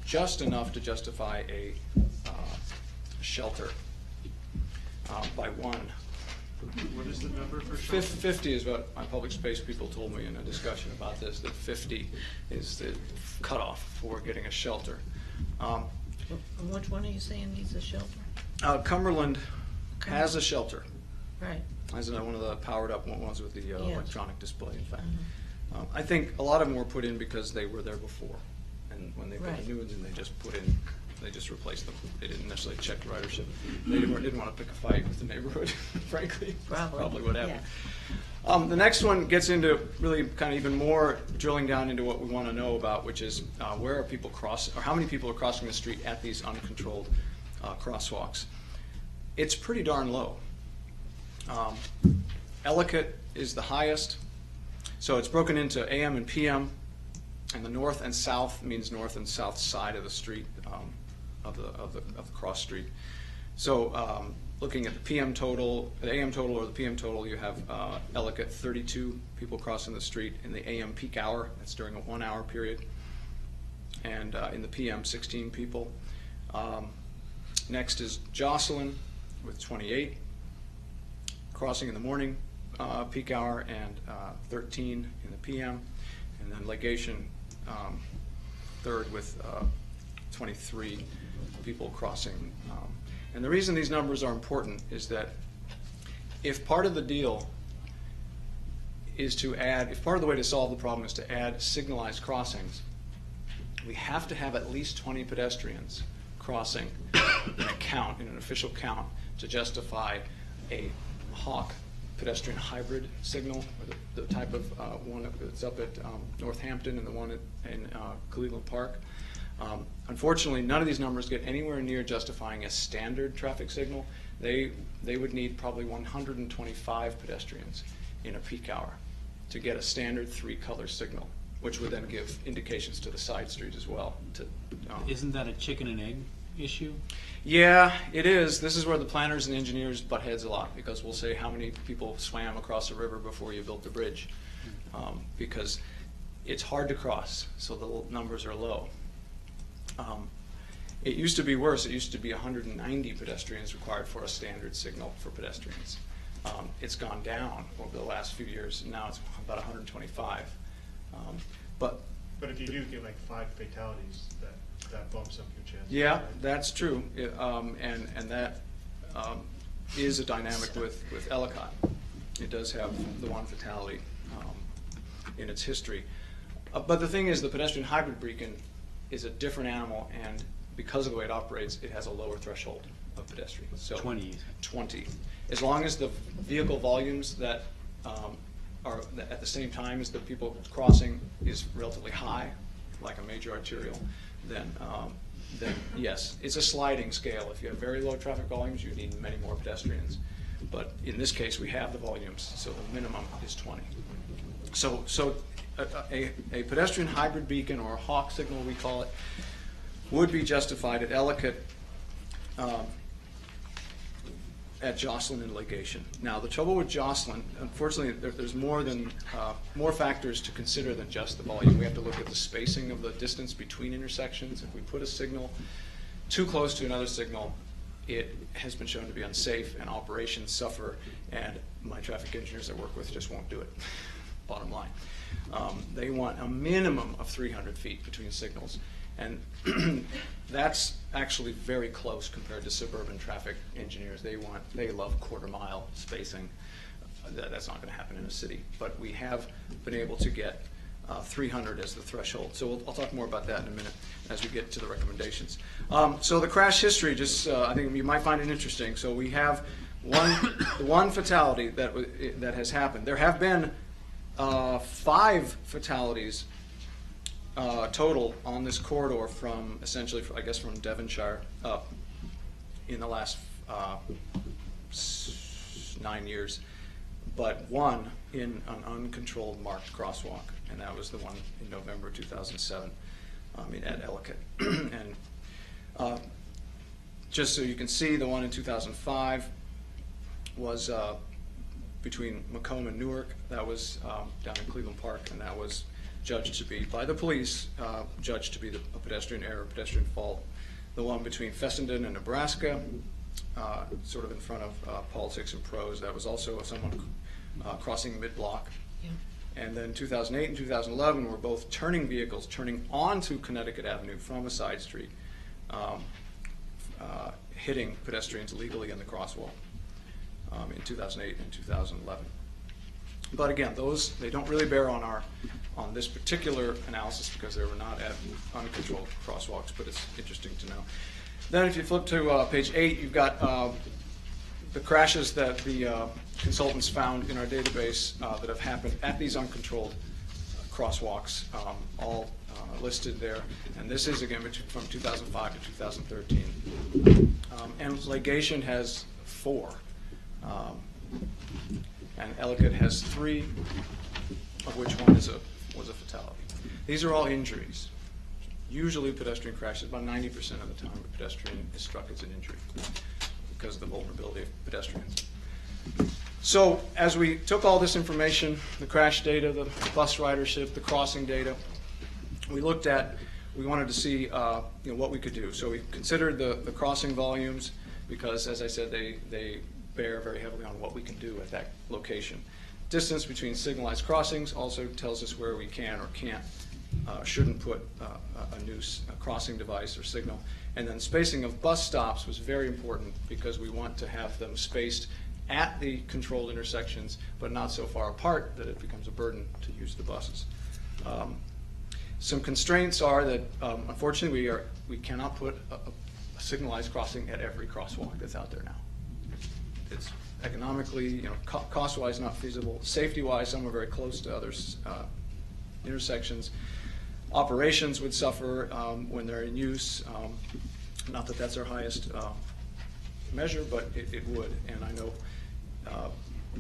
just enough to justify a shelter by 1. What is the number for shelter? 50 is what my public space people told me in a discussion about this, that 50 is the cutoff for getting a shelter. Which one are you saying needs a shelter? Cumberland has a shelter. Right. As one of the powered up ones with the electronic display, in fact. Mm-hmm. I think a lot of them were put in because they were there before. And when they put the new ones in, they just replaced them. They didn't necessarily check ridership. They didn't want to pick a fight with the neighborhood, frankly. Probably, Probably what happened. The next one gets into really kind of even more drilling down into what we want to know about, which is where are people crossing, or how many people are crossing the street at these uncontrolled crosswalks. It's pretty darn low. Ellicott is the highest, so it's broken into AM and PM, and the north and south means north and south side of the street, of the cross street. So looking at the PM total, the AM total or the PM total, you have Ellicott 32 people crossing the street in the AM peak hour. That's during a 1 hour period, and in the PM 16 people. Next is Jocelyn with 28 crossing in the morning peak hour, and 13 in the PM, and then Legation third with 23 people crossing. And the reason these numbers are important is that if part of the deal is to add, if part of the way to solve the problem is to add signalized crossings, we have to have at least 20 pedestrians crossing in a count, in an official count, to justify a Hawk pedestrian hybrid signal, or the type of one that's up at Northampton and the one in Cleveland Park. Unfortunately, none of these numbers get anywhere near justifying a standard traffic signal. They would need probably 125 pedestrians in a peak hour to get a standard 3-color signal, which would then give indications to the side streets as well. Isn't that a chicken and egg issue? Yeah, it is. This is where the planners and engineers butt heads a lot, because we'll say how many people swam across the river before you built the bridge, because it's hard to cross, so the numbers are low. It used to be worse. It used to be 190 pedestrians required for a standard signal for pedestrians. It's gone down over the last few years, and now it's about 125. But if you do get like 5 fatalities, that bumps up your chances. yeah, that's true, and that is a dynamic with Ellicott. It does have the 1 fatality in its history. But the thing is, the pedestrian hybrid beacon is a different animal, and because of the way it operates, it has a lower threshold of pedestrians. So 20. 20. As long as the vehicle volumes that are at the same time as the people crossing is relatively high, like a major arterial, then yes, it's a sliding scale. If you have very low traffic volumes, you need many more pedestrians. But in this case, we have the volumes, so the minimum is 20. So a pedestrian hybrid beacon, or a Hawk signal we call it, would be justified at Ellicott, at Jocelyn and Legation. Now, the trouble with Jocelyn, unfortunately, there's more factors to consider than just the volume. We have to look at the spacing of the distance between intersections. If we put a signal too close to another signal, it has been shown to be unsafe, and operations suffer, and my traffic engineers I work with just won't do it, bottom line. They want a minimum of 300 feet between signals, and that's actually very close compared to suburban traffic engineers. They love quarter-mile spacing. That's not going to happen in a city, but we have been able to get 300 as the threshold. So I'll talk more about that in a minute as we get to the recommendations. So the crash history, just I think you might find it interesting. So we have one fatality that has happened. There have been 5 fatalities total on this corridor from essentially, I guess, from Devonshire up in the last 9 years, but 1 in an uncontrolled marked crosswalk, and that was the one in November 2007 at Ellicott. And just so you can see, the one in 2005 was between Macomb and Newark. That was down in Cleveland Park, and that was judged to be, by the police, judged to be a pedestrian error, pedestrian fault. The one between Fessenden and Nebraska, sort of in front of Politics and Prose, that was also someone crossing mid-block. Yeah. And then 2008 and 2011 were both turning vehicles, turning onto Connecticut Avenue from a side street, hitting pedestrians illegally in the crosswalk in 2008 and 2011. But again, they don't really bear on this particular analysis because they were not at uncontrolled crosswalks, but it's interesting to know. Then if you flip to page 8, you've got the crashes that the consultants found in our database that have happened at these uncontrolled crosswalks, all listed there. And this is, again, from 2005 to 2013. And Legation has 4. And Ellicott has 3, of which one was a fatality. These are all injuries. Usually pedestrian crashes, about 90% of the time a pedestrian is struck as an injury because of the vulnerability of pedestrians. So as we took all this information, the crash data, the bus ridership, the crossing data, we wanted to see what we could do. So we considered the crossing volumes because, as I said, they bear very heavily on what we can do at that location. Distance between signalized crossings also tells us where we can or shouldn't put a crossing device or signal. And then spacing of bus stops was very important because we want to have them spaced at the controlled intersections, but not so far apart that it becomes a burden to use the buses. Some constraints are that, unfortunately, we cannot put a signalized crossing at every crosswalk that's out there now. It's economically, cost-wise not feasible. Safety-wise, some are very close to other intersections. Operations would suffer when they're in use. Not that that's our highest measure, but it would. And I know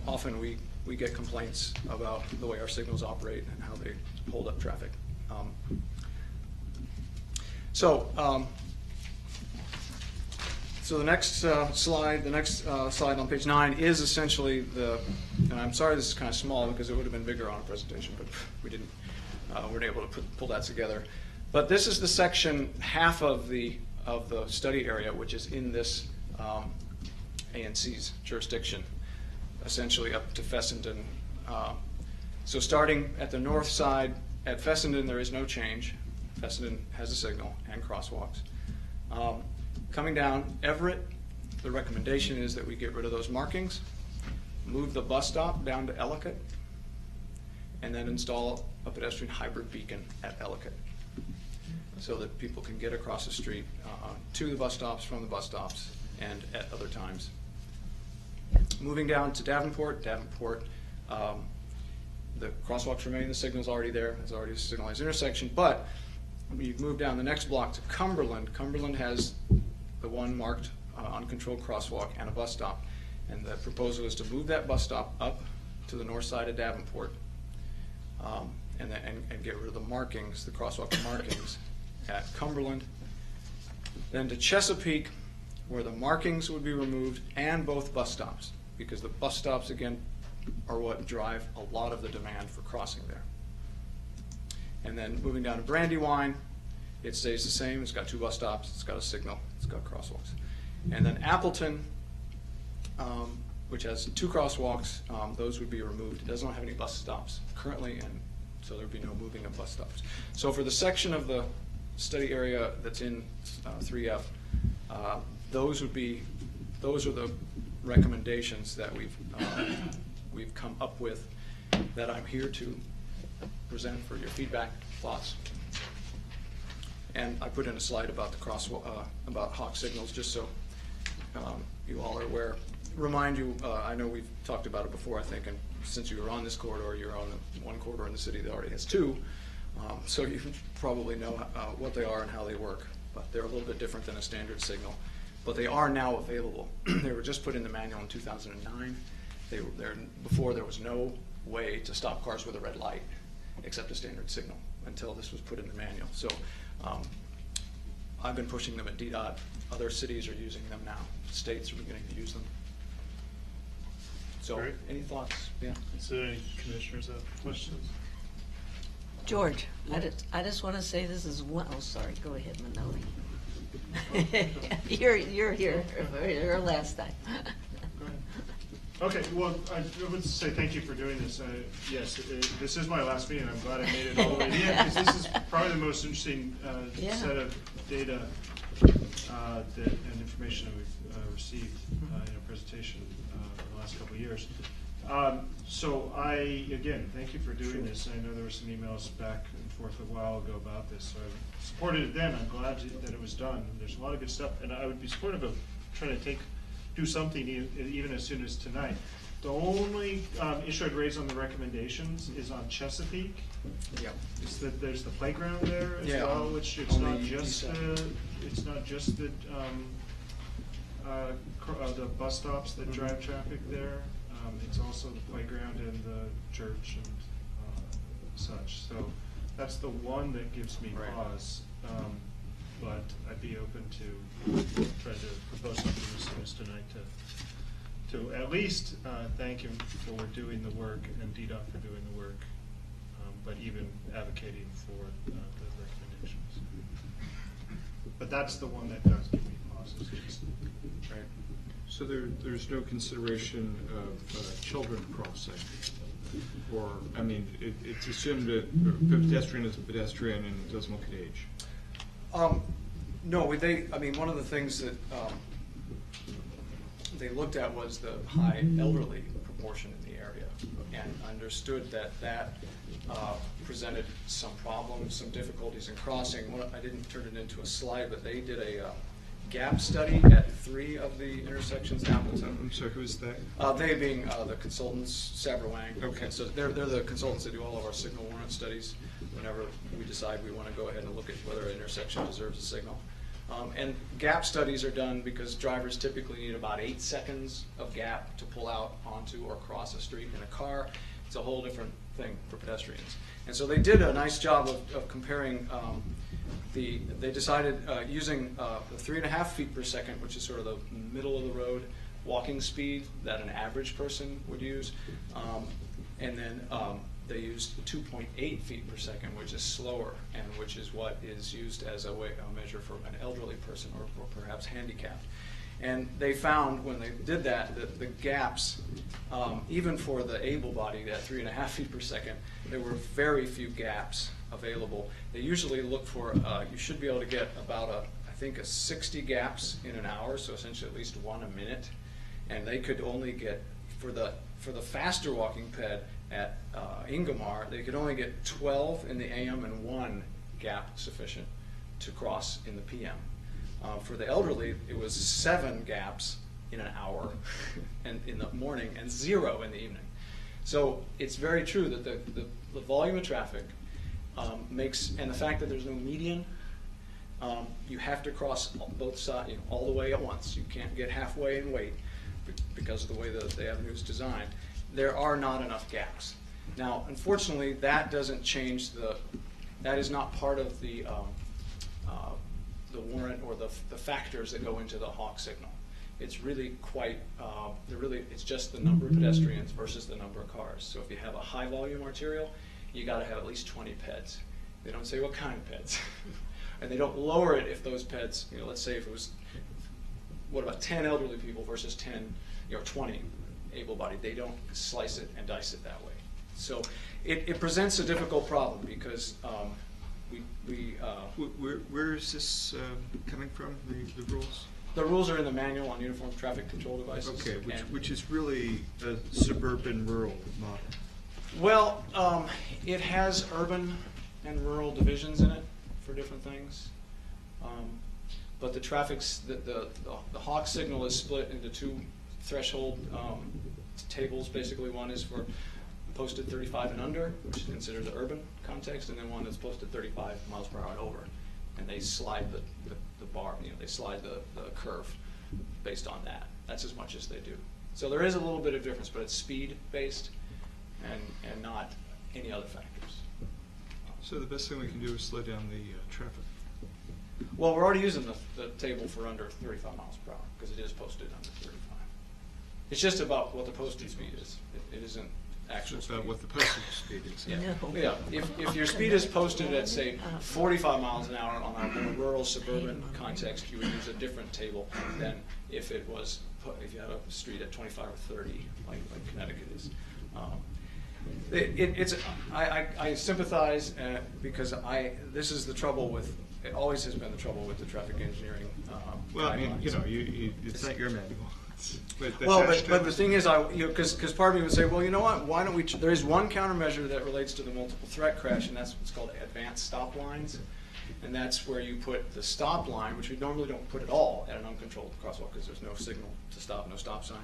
often we get complaints about the way our signals operate and how they hold up traffic. So the next slide, on page 9 is essentially and I'm sorry this is kind of small because it would have been bigger on a presentation, but we didn't, weren't able to pull that together. But this is the section, half of the study area, which is in this ANC's jurisdiction, essentially up to Fessenden. So starting at the north side, at Fessenden there is no change. Fessenden has a signal and crosswalks. Coming down Everett, the recommendation is that we get rid of those markings, move the bus stop down to Ellicott, and then install a pedestrian hybrid beacon at Ellicott so that people can get across the street to the bus stops, from the bus stops, and at other times. Moving down to Davenport, the crosswalks remain, the signal's already there, it's already a signalized intersection, but we move down the next block to Cumberland. Cumberland has the one marked uncontrolled crosswalk and a bus stop, and the proposal is to move that bus stop up to the north side of Davenport and get rid of the markings, the crosswalk markings at Cumberland. Then to Chesapeake, where the markings would be removed and both bus stops, because the bus stops, again, are what drive a lot of the demand for crossing there. And then moving down to Brandywine, it stays the same. It's got 2 bus stops, it's got a signal, it's got crosswalks. And then Appleton, which has 2 crosswalks, those would be removed. It does not have any bus stops currently, and so there would be no moving of bus stops. So for the section of the study area that's in 3F, those are the recommendations that we've come up with that I'm here to present for your feedback, thoughts. And I put in a slide about the about hawk signals, just so you all are aware. Remind you, I know we've talked about it before, I think, and since you were on this corridor, you're on the one corridor in the city that already has 2, so you probably know what they are and how they work. But they're a little bit different than a standard signal. But they are now available. They were just put in the manual in 2009. Before there was no way to stop cars with a red light except a standard signal until this was put in the manual. So I've been pushing them at DDOT. Other cities are using them now. States are beginning to use them. So Great. Any thoughts? Yeah. Is there any commissioners have questions? George, I just want to say this is one, oh, sorry, go ahead, Manoli. You're here for your last time. Go ahead. Okay, well, I would say thank you for doing this. Yes, this is my last meeting. I'm glad I made it all the way to the end, because this is probably the most interesting set of data and information that we've received in our presentation in the last couple of years. So again, thank you for doing this. I know there were some emails back and forth a while ago about this, so I supported it then. I'm glad that it was done. There's a lot of good stuff, and I would be supportive of trying to take do something even as soon as tonight. The only issue I'd raise on the recommendations is on Chesapeake. Yep. Is that there's the playground there as Yeah, well, on- which it's on not the just east side. it's not just the bus stops that drive traffic there. It's also the playground and the church and such. So that's the one that gives me Right. pause. But I'd be open to try to propose something as soon as tonight to at least thank him for doing the work and DDOT for doing the work, but even advocating for the recommendations. But that's the one that does give me pause. Is just, Right. So there's no consideration of children crossing? Or, I mean, it's assumed that a pedestrian is a pedestrian and it doesn't look at age? No, I mean, one of the things that they looked at was the high elderly proportion in the area, and understood that presented some problems, some difficulties in crossing. I didn't turn it into a slide, but they did a gap study at 3 of the intersections in Appleton. I'm sorry, who's that? They being the consultants, Saberwang. Okay. So they're the consultants that do all of our signal warrant studies whenever we decide we want to go ahead and look at whether an intersection deserves a signal. And gap studies are done because drivers typically need about 8 seconds of gap to pull out onto or cross a street. In a car, it's a whole different thing for pedestrians. And so they did a nice job of comparing they decided using the 3.5 feet per second, which is sort of the middle of the road walking speed that an average person would use. And then they used 2.8 feet per second, which is slower, and which is what is used as a measure for an elderly person or perhaps handicapped. And they found when they did that the gaps, even for the able-bodied at 3.5 feet per second, there were very few gaps available. They usually look for, you should be able to get about I think 60 gaps in an hour, so essentially at least 1 a minute. And they could only get, for the faster walking ped at Ingomar, they could only get 12 in the AM and 1 gap sufficient to cross in the PM. For the elderly, it was 7 gaps in an hour and in the morning and 0 in the evening. So it's very true that the volume of traffic makes, and the fact that there's no median, you have to cross both sides, all the way at once. You can't get halfway and wait because of the way the avenue is designed. There are not enough gaps. Now, unfortunately, that doesn't change that is not part of the warrant or the factors that go into the Hawk signal. It's really quite, it's just the number of pedestrians versus the number of cars. So if you have a high volume arterial, you gotta have at least 20 peds. They don't say what kind of peds. And they don't lower it if those peds, let's say if it was, what about 10 elderly people versus 10, 20 able-bodied. They don't slice it and dice it that way. So it presents a difficult problem because Where is this coming from, the rules? the rules are in the manual on uniform traffic control devices. Okay, and- which is really a suburban rural model. Well, it has urban and rural divisions in it for different things. But the the Hawk signal is split into 2 threshold tables. Basically, one is for posted 35 and under, which is considered the urban context, and then one that's posted 35 miles per hour and over. And they slide the bar, they slide the curve based on that. That's as much as they do. So there is a little bit of difference, but it's speed based and not any other factors. So the best thing we can do is slow down the traffic. Well, we're already using the table for under 35 miles per hour because it is posted under 35. It's just about what the posted speed is. It isn't actual It's speed. about what the posted speed is. Yeah. No. Yeah. If your speed is posted at, say, 45 miles an hour on a more rural suburban context, you would use a different table than if it was if you had a street at 25 or 30, like Connecticut is. I sympathize because this is the trouble with. It always has been the trouble with the traffic engineering Well, I mean, guidelines. it's not your manual. But But the thing is, because part of me would say, well, you know what? Why don't we? There is one countermeasure that relates to the multiple threat crash, and that's what's called advanced stop lines. And that's where you put the stop line, which we normally don't put at all at an uncontrolled crosswalk because there's no signal to stop, no stop sign.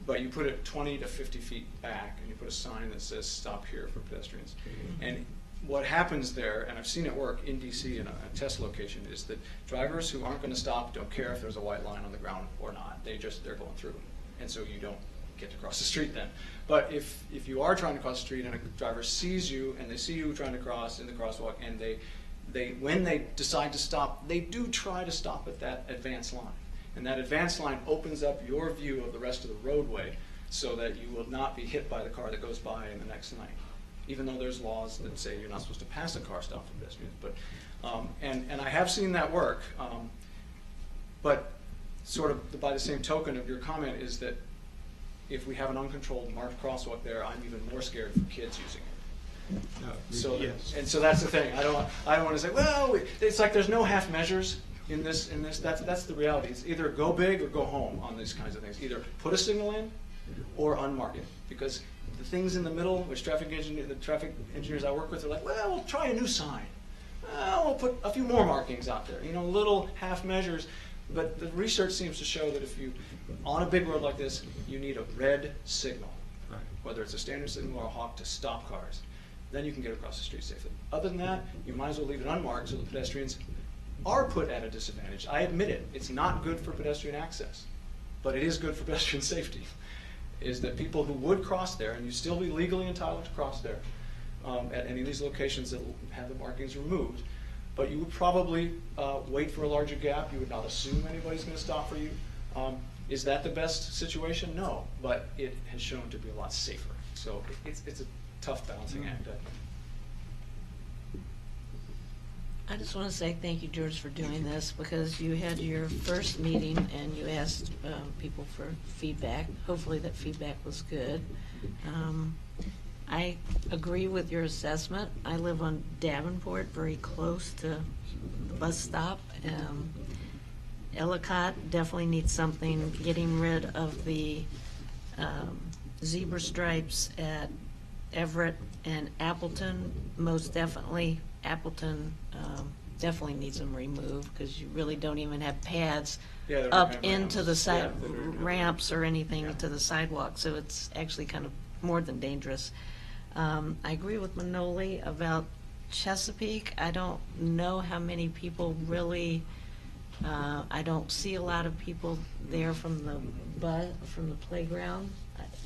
But you put it 20 to 50 feet back, and you put a sign that says "Stop here" for pedestrians. And what happens there, and I've seen it work in DC in a test location, is that drivers who aren't going to stop don't care if there's a white line on the ground or not. They're going through, and so you don't get to cross the street then. But if you are trying to cross the street and a driver sees you and they see you trying to cross in the crosswalk, and when they decide to stop, they do try to stop at that advance line. And that advance line opens up your view of the rest of the roadway so that you will not be hit by the car that goes by in the next lane. Even though there's laws that say you're not supposed to pass a car stop for pedestrians. But, and I have seen that work. But sort of by the same token of your comment is that if we have an uncontrolled marked crosswalk there, I'm even more scared for kids using it. So, yes. and so that's the thing. I don't want to say, well, it's like there's no half measures in this. That's the reality. It's either go big or go home on these kinds of things. Either put a signal in or unmark it. Because the things in the middle, which the traffic engineers I work with are like, well, we'll try a new sign. We'll put a few more markings out there. Little half measures. But the research seems to show that if you, on a big road like this, you need a red signal, whether it's a standard signal or a hawk to stop cars. Then you can get across the street safely. Other than that, you might as well leave it unmarked so the pedestrians are put at a disadvantage. I admit it. It's not good for pedestrian access, but it is good for pedestrian safety. Is that people who would cross there, and you'd still be legally entitled to cross there at any of these locations that have the markings removed, but you would probably wait for a larger gap. You would not assume anybody's going to stop for you. Is that the best situation? No, but it has shown to be a lot safer. So it's a tough balancing act. I just want to say thank you, George, for doing this, because you had your first meeting and you asked people for feedback. Hopefully that feedback was good. I agree with your assessment. I live on Davenport, very close to the bus stop. Ellicott definitely needs something, getting rid of the zebra stripes at Everett and Appleton. Most definitely, Appleton definitely needs them removed, because you really don't even have pads up into the side ramps or anything to the sidewalk, so it's actually kind of more than dangerous. I agree with Manoli about Chesapeake. I don't know how many people really, I don't see a lot of people there from the playground.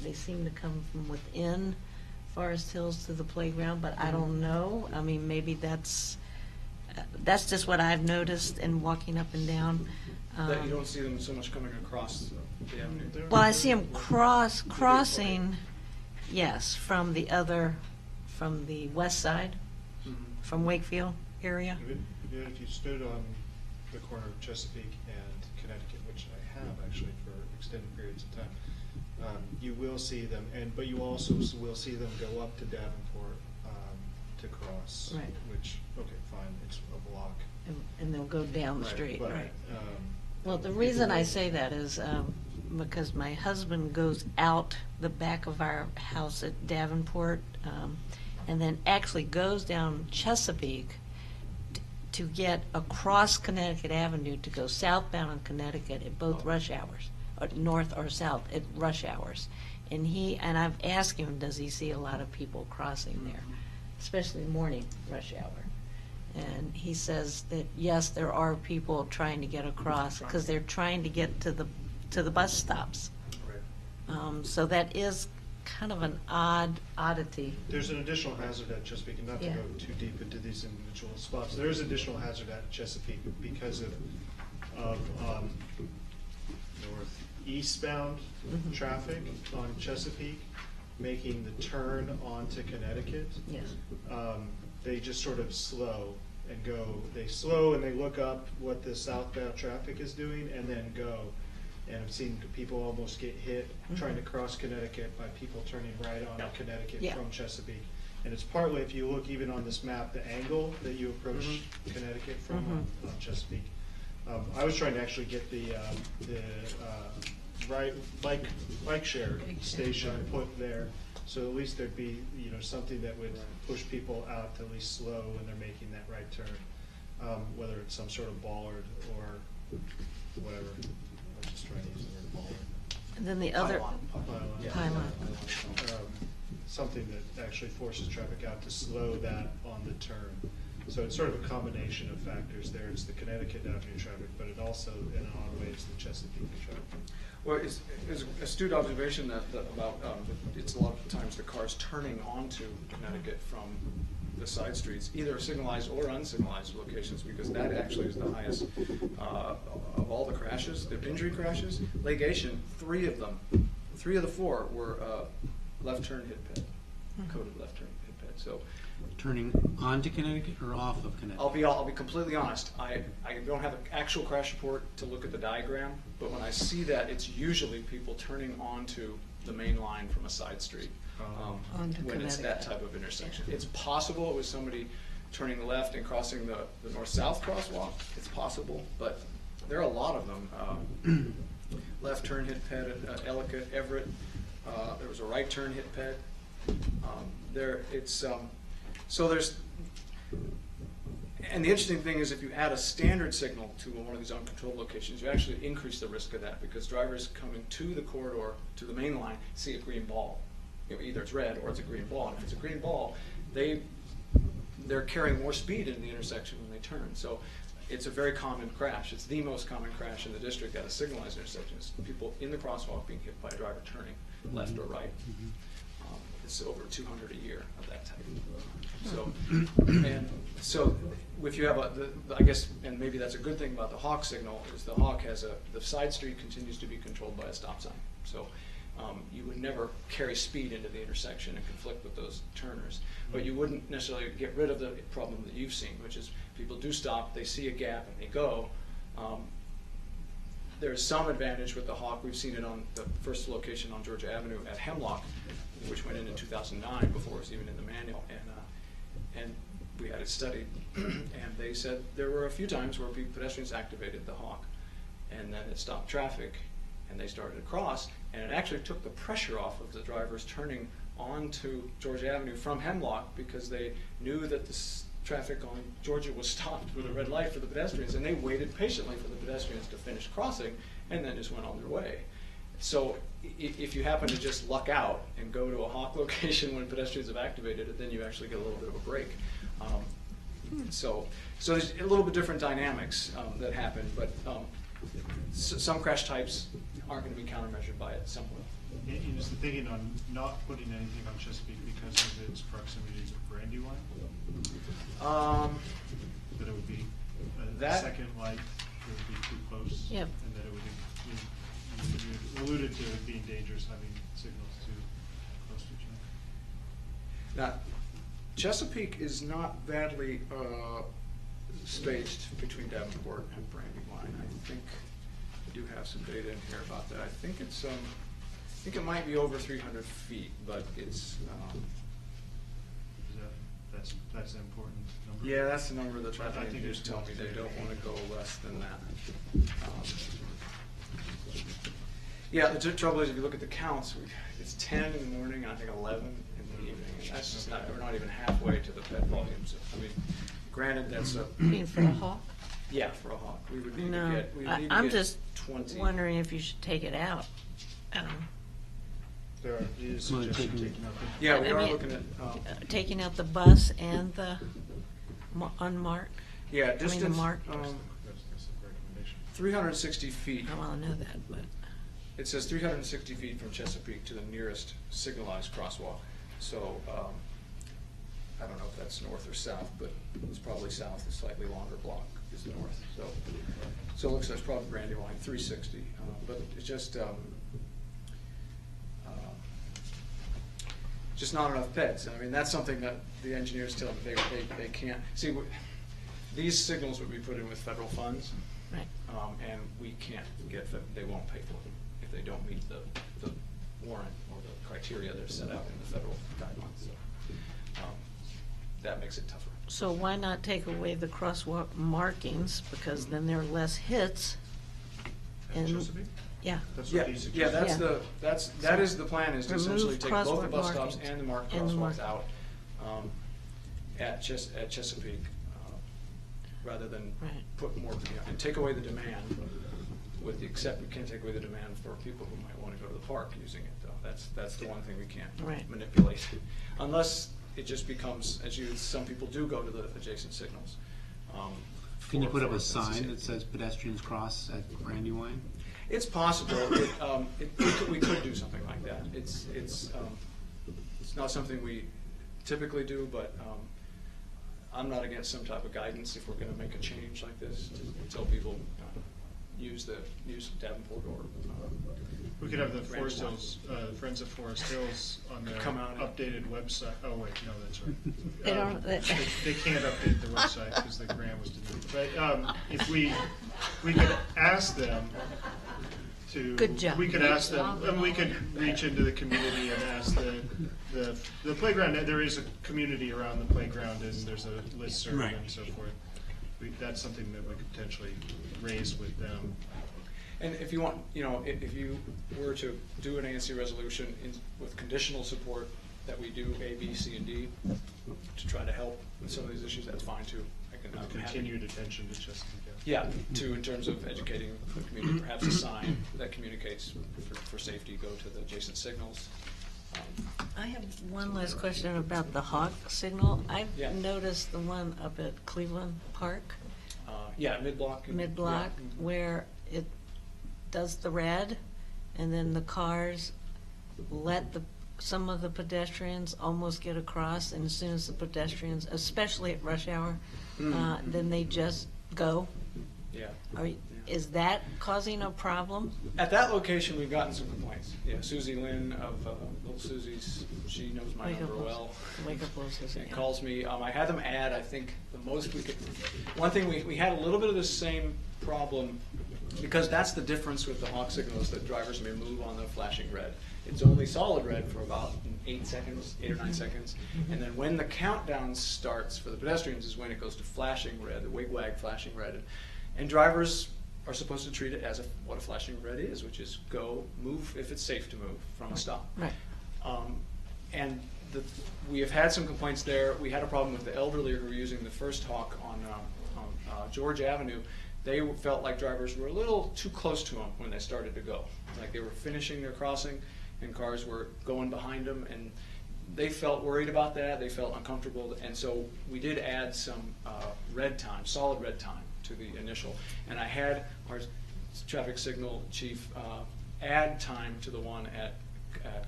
They seem to come from within Forest Hills to the playground, but I don't know. I mean, maybe that's just what I've noticed in walking up and down. That you don't see them so much coming across the avenue. Well, I see them crossing, yes, from the west side, from Wakefield area. If you stood on the corner of Chesapeake and Connecticut, which I have actually for extended periods of time, you will see them, but you also will see them go up to Davenport to cross. Right. Which, okay, fine, it's a block. And they'll go down the Right, street, but, right. Well, the reason I say that is because my husband goes out the back of our house at Davenport and then actually goes down Chesapeake to get across Connecticut Avenue to go southbound in Connecticut at both rush hours, or north or south at rush hours. And I've asked him, does he see a lot of people crossing there, especially morning rush hour? And he says that, yes, there are people trying to get across because they're trying to get to the bus stops. Right. So that is kind of an oddity. There's an additional hazard at Chesapeake, and not to Yeah. go too deep into these individual spots, there is additional hazard at Chesapeake because of northeastbound traffic on Chesapeake making the turn onto Connecticut. Yes. They just sort of slow and go. They slow and they look up what the southbound traffic is doing and then go. And I've seen people almost get hit trying to cross Connecticut by people turning right on Connecticut from Chesapeake. And it's partly, if you look even on this map, the angle that you approach Connecticut from on Chesapeake. I was trying to actually get the bike share station put there, so at least there'd be something that would push people out to at least slow when they're making that right turn. whether it's some sort of bollard or whatever. I was just trying to use the word bollard. And then the other, pylon. Something that actually forces traffic out to slow that on the turn. So it's sort of a combination of factors there. It's the Connecticut Avenue traffic, but it also, in an odd way, is the Chesapeake traffic. Well, it's an astute observation that about it's a lot of times the cars turning onto Connecticut from the side streets, either signalized or unsignalized locations, because that actually is the highest of all the crashes, the injury crashes. Legation, 3 of them, 3 of the 4 were left turn hit ped, coded left turn hit ped. So Turning onto Connecticut or off of Connecticut? I'll be completely honest. I don't have an actual crash report to look at the diagram, but when I see that, it's usually people turning onto the main line from a side street Onto when it's that Connecticut. type of intersection. It's possible it was somebody turning left and crossing the north-south crosswalk. It's possible, but there are a lot of them. Left turn hit ped at Ellicott, Everett. There was a right turn hit ped. So there's, and the interesting thing is if you add a standard signal to one of these uncontrolled locations, you actually increase the risk of that, because drivers coming to the corridor, to the main line, see a green ball. Either it's red or it's a green ball. And if it's a green ball, they're carrying more speed into the intersection when they turn. So it's a very common crash. It's the most common crash in the district at a signalized intersection. It's people in the crosswalk being hit by a driver turning left or right. It's over 200 a year of that type. So if you have I guess, and maybe that's a good thing about the Hawk signal, is the Hawk has the side street continues to be controlled by a stop sign. So you would never carry speed into the intersection and conflict with those turners. But you wouldn't necessarily get rid of the problem that you've seen, which is people do stop, they see a gap, and they go. There's some advantage with the Hawk. We've seen it on the first location on Georgia Avenue at Hemlock, which went in 2009 before it was even in the manual. And we had it studied, and they said there were a few times where pedestrians activated the Hawk, and then it stopped traffic, and they started to cross, and it actually took the pressure off of the drivers turning onto Georgia Avenue from Hemlock, because they knew that the traffic on Georgia was stopped with a red light for the pedestrians, and they waited patiently for the pedestrians to finish crossing, and then just went on their way. So if you happen to just luck out and go to a Hawk location when pedestrians have activated it, then you actually get a little bit of a break. So there's a little bit different dynamics that happen, but some crash types aren't going to be countermeasured by it, some will. And is the thinking on not putting anything on Chesapeake because of its proximity to Brandywine? That it would be a second light, it would be too close? Yep. And that it would, you alluded to it being dangerous having signals too close to each other. Now, Chesapeake is not badly spaced between Davenport and Brandywine. I think I do have some data in here about that. I think it might be over 300 feet, but it's. That's an important number. Yeah, that's the number the traffic I think engineers it's tell me more they clear. don't want to go less than that. Yeah, the trouble is if you look at the counts, it's 10 in the morning, and I think 11 in the evening. And that's just not, we're not even halfway to the ped volumes. I mean, granted, that's a. You mean for a Hawk? Yeah, for a Hawk. We would need No, to get, we would need to I'm get just 20. wondering if you should take it out. There is Well, suggestion taking- taking up. Yeah, we I are mean, looking at, Taking out the bus and the unmarked? yeah, I mean, the distance, marked. That's a recommendation. 360 feet. I want to know that, but. It says 360 feet from Chesapeake to the nearest signalized crosswalk. So, I don't know if that's north or south, but it's probably south. The slightly longer block is the north. So it looks like it's probably Brandywine, 360. But it's just not enough peds. I mean, that's something that the engineers tell me they can't. See, these signals would be put in with federal funds. Right. And we can't get them, they won't pay for them if they don't meet the warrant or the criteria that are set out in the federal guidelines. So that makes it tougher. So why not take away the crosswalk markings, because then there are less hits? And And- Chesapeake? Yeah. That's Yeah, what he's yeah, suggesting. that is the plan, is to Remove essentially take both the crosswalk bus stops markings and the marked and the crosswalks marked. out at Chesapeake. rather than Right. put more, and take away the demand. With the except, we can't take away the demand for people who might want to go to the park using it, though. That's the one thing we can't Right. manipulate, unless it just becomes, some people do go to the adjacent signals. Can you put up for a sign safety. that says pedestrians cross at Brandywine? It's possible. We could do something like that. It's not something we typically do, but I'm not against some type of guidance if we're going to make a change like this to tell people use Davenport or. We could have the Brandywine. Forest Hills, Friends of Forest Hills on their Come out and- updated website. Oh, wait, no, that's right. They don't- They can't update the website because the grant was denied. But if we could ask them to. Good job. We could ask them, and we could reach into the community and ask the playground. There is a community around the playground, and there's a listserv Right. and so forth. That's something that we could potentially raise with them. And if you want, if you were to do an ANC resolution with conditional support that we do A, B, C, and D to try to help with some of these issues, that's fine too. I'm happy. Continued attention to Chesapeake. Yeah, in terms of educating the community, perhaps a sign that communicates for safety, go to the adjacent signals. I have one last question about the hawk signal. I've Yeah. noticed the one up at Cleveland Park, Yeah, mid-block. mid-block, Yeah. where it does the red, and then the cars let some of the pedestrians almost get across, and as soon as the pedestrians, especially at rush hour, then they just go. Yeah. Is that causing a problem? At that location, we've gotten some complaints. Yeah, Susie Lynn of Little Susie's, she knows my number well. Wake up, Little Susie. And calls me. I had them add, I think, the most we could. One thing, we had a little bit of the same problem, because that's the difference with the hawk signals, that drivers may move on the flashing red. It's only solid red for about 8 or 9 seconds. And then when the countdown starts for the pedestrians is when it goes to flashing red, the wig-wag flashing red. And drivers are supposed to treat it as what a flashing red is, which is go, move if it's safe to move from a stop. Right. And we have had some complaints there. We had a problem with the elderly who were using the first hawk on George Avenue. They felt like drivers were a little too close to them when they started to go. Like they were finishing their crossing and cars were going behind them, and they felt worried about that. They felt uncomfortable, and so we did add some red time, solid red time to the initial. And I had our traffic signal chief add time to the one at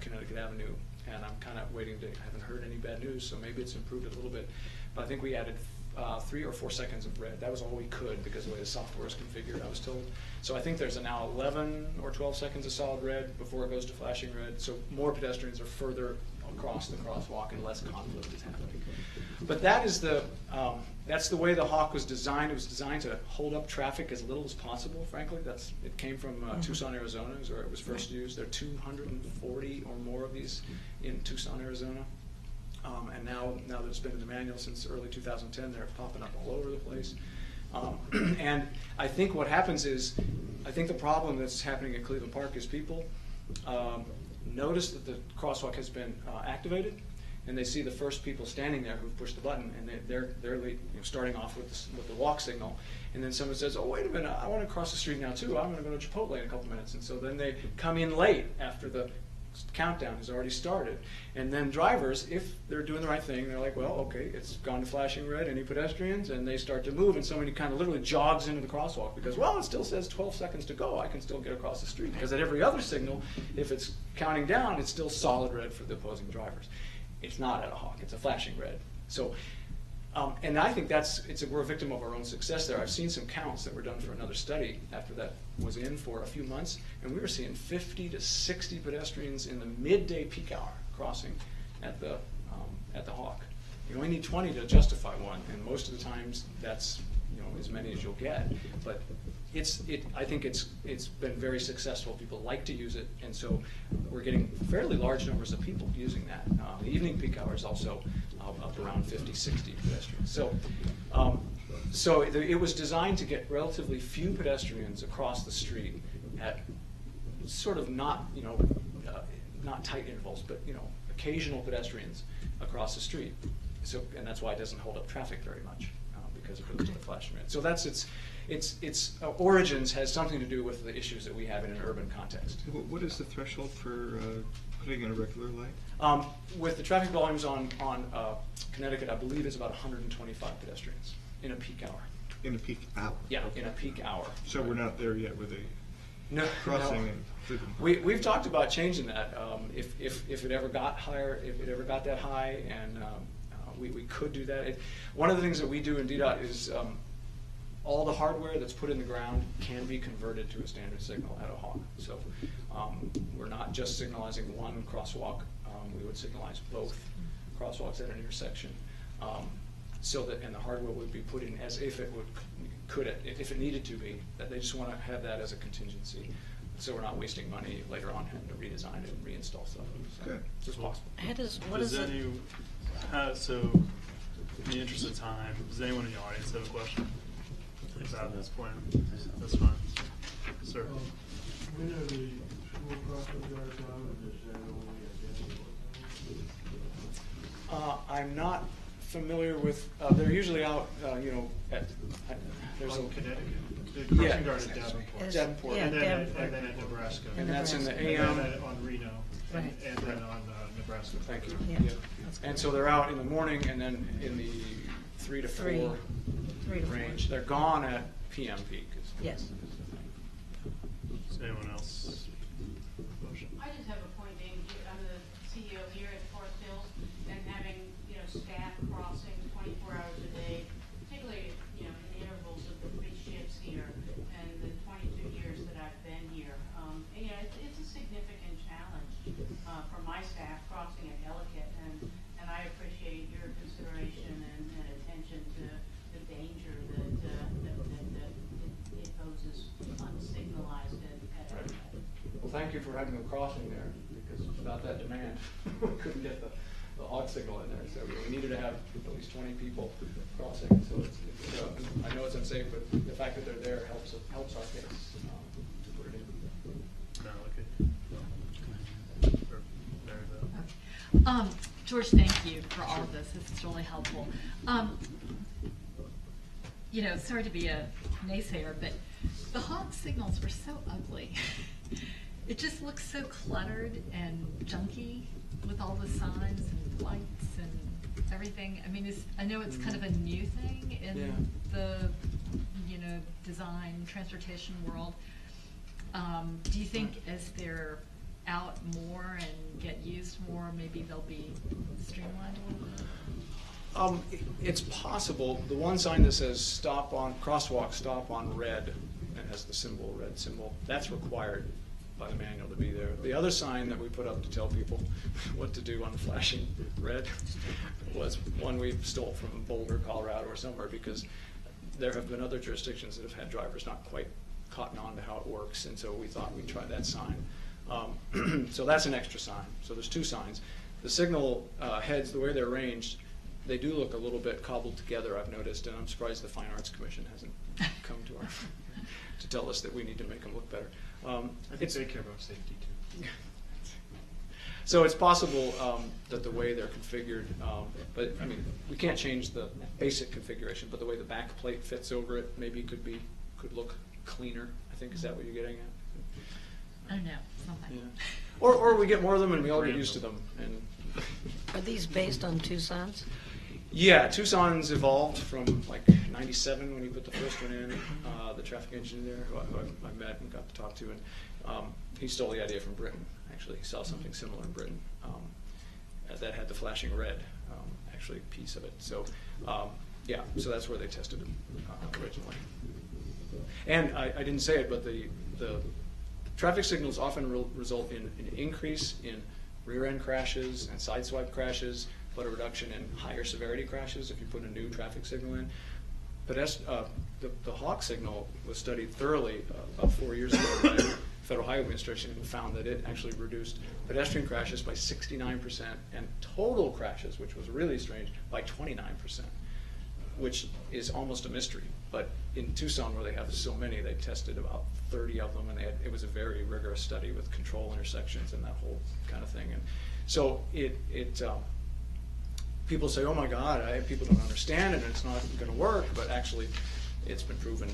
Connecticut Avenue, and I'm kind of waiting I haven't heard any bad news, so maybe it's improved a little bit. But I think we added 3 or 4 seconds of red. That was all we could because of the way the software is configured, I was told. So I think there's now 11 or 12 seconds of solid red before it goes to flashing red. So more pedestrians are further across the crosswalk and less conflict is happening. But that's the way the hawk was designed. It was designed to hold up traffic as little as possible, frankly. It came from Tucson, Arizona, is where it was first used. There are 240 or more of these in Tucson, Arizona. And now that it's been in the manual since early 2010, they're popping up all over the place. And I think what happens is, I think the problem that's happening at Cleveland Park is people notice that the crosswalk has been activated, and they see the first people standing there who've pushed the button, and they're starting off with the walk signal. And then someone says, oh, wait a minute, I want to cross the street now too. I'm going to go to Chipotle in a couple minutes. And so then they come in late after the countdown has already started. And then drivers, if they're doing the right thing, they're like, well, okay, it's gone to flashing red, any pedestrians? And they start to move, and somebody kind of literally jogs into the crosswalk because, well, it still says 12 seconds to go. I can still get across the street. Because at every other signal, if it's counting down, it's still solid red for the opposing drivers. It's not at a hawk, it's a flashing red. So, and I think we're a victim of our own success there. I've seen some counts that were done for another study after that was in for a few months, and we were seeing 50 to 60 pedestrians in the midday peak hour crossing at the hawk. You only need 20 to justify one, and most of the times that's as many as you'll get. But I think it's been very successful. People like to use it, and so we're getting fairly large numbers of people using that. The evening peak hour is also up around 50, 60 pedestrians. So it was designed to get relatively few pedestrians across the street at sort of not tight intervals, but occasional pedestrians across the street. So, and that's why it doesn't hold up traffic very much, because it goes to the flashing red. So that's its origins has something to do with the issues that we have in an urban context. What is the threshold for putting in a regular light? With the traffic volumes on Connecticut, I believe it's about 125 pedestrians in a peak hour. In a peak hour? Yeah, Okay. in a peak hour. So we're not there yet with a No, crossing no. and flipping. We've talked about changing that. If it ever got higher, if it ever got that high, and we could do that. One of the things that we do in DDOT is all the hardware that's put in the ground can be converted to a standard signal at a hawk. So we're not just signalizing one crosswalk. We would signalize both crosswalks at an intersection. So that, and the hardware would be put in as if it if it needed to be. That they just want to have that as a contingency, so we're not wasting money later on having to redesign it and reinstall stuff. So Good. it's possible. What is it? So, in the interest of time, does anyone in the audience have a question about this plan? That's fine. Sir? When are the school crossing guards out, or is that only at I'm not familiar with. They're usually out. There's On a Connecticut, the crossing guard at Davenport. Davenport. Yeah, And then, Davenport. and then at Nebraska. And that's in the And AM. then on Reno, and, Right. and then on Nebraska. Thank you. Yeah. Yeah. And so they're out in the morning, and then in the 3 to 4 3 to 4. range. They're gone at PM peak. Yes. Does anyone else? Motion. I just have a point, being, I'm the CEO here at Forest Hills, and having, staff crossing 24 hours a day, particularly, in the intervals of the 3 shifts here, and the 22 years that I've been here. It's a significant challenge for my staff crossing at Ellicott, and I appreciate your consideration and attention to the danger that it poses unsignalized at Ellicott. Well, thank you for having the crossing there, because without that demand, we couldn't get the hawk signal in there. So we needed to have at least 20 people crossing. So I know it's unsafe, but the fact that they're there helps our case to put it in. No, okay. Or Mary Beth. George, thank you for all of this. This is really helpful. Sorry to be a naysayer, but the hawk signals were so ugly. It just looks so cluttered and junky with all the signs and lights and everything. I mean, I know it's kind of a new thing in the design transportation world. Do you think as they're out more and get used more, maybe they'll be streamlined a little bit? It's possible. The one sign that says crosswalk stop on red, and has the red symbol, that's required by the manual to be there. The other sign that we put up to tell people what to do on the flashing red was one we stole from Boulder, Colorado or somewhere, because there have been other jurisdictions that have had drivers not quite cotton on to how it works, and so we thought we'd try that sign. So that's an extra sign. So there's 2 signs. The signal heads, the way they're arranged, they do look a little bit cobbled together, I've noticed, and I'm surprised the Fine Arts Commission hasn't come to tell us that we need to make them look better. I think they care about safety too. So it's possible that the way they're configured, but I mean, we can't change the basic configuration, but the way the back plate fits over it maybe could look cleaner, I think. Is that what you're getting at? I don't know, something. Yeah. Or we get more of them and we all get used to them. And Are these based on Tucson's? yeah, Tucson's evolved from like '97 when he put the first one in. The traffic engineer who I met and got to talk to, and he stole the idea from Britain. Actually, he saw something similar in Britain that had the flashing red, actually piece of it. So yeah, so that's where they tested it originally. And I didn't say it, but the traffic signals often result in an increase in rear-end crashes and sideswipe crashes, but a reduction in higher severity crashes if you put a new traffic signal in. But the hawk signal was studied thoroughly about 4 years ago by the Federal Highway Administration, and found that it actually reduced pedestrian crashes by 69% and total crashes, which was really strange, by 29%, which is almost a mystery. But in Tucson, where they have so many, they tested about 30 of them, and it was a very rigorous study with control intersections and that whole kind of thing. And so people say, oh my God, people don't understand it and it's not going to work, but actually it's been proven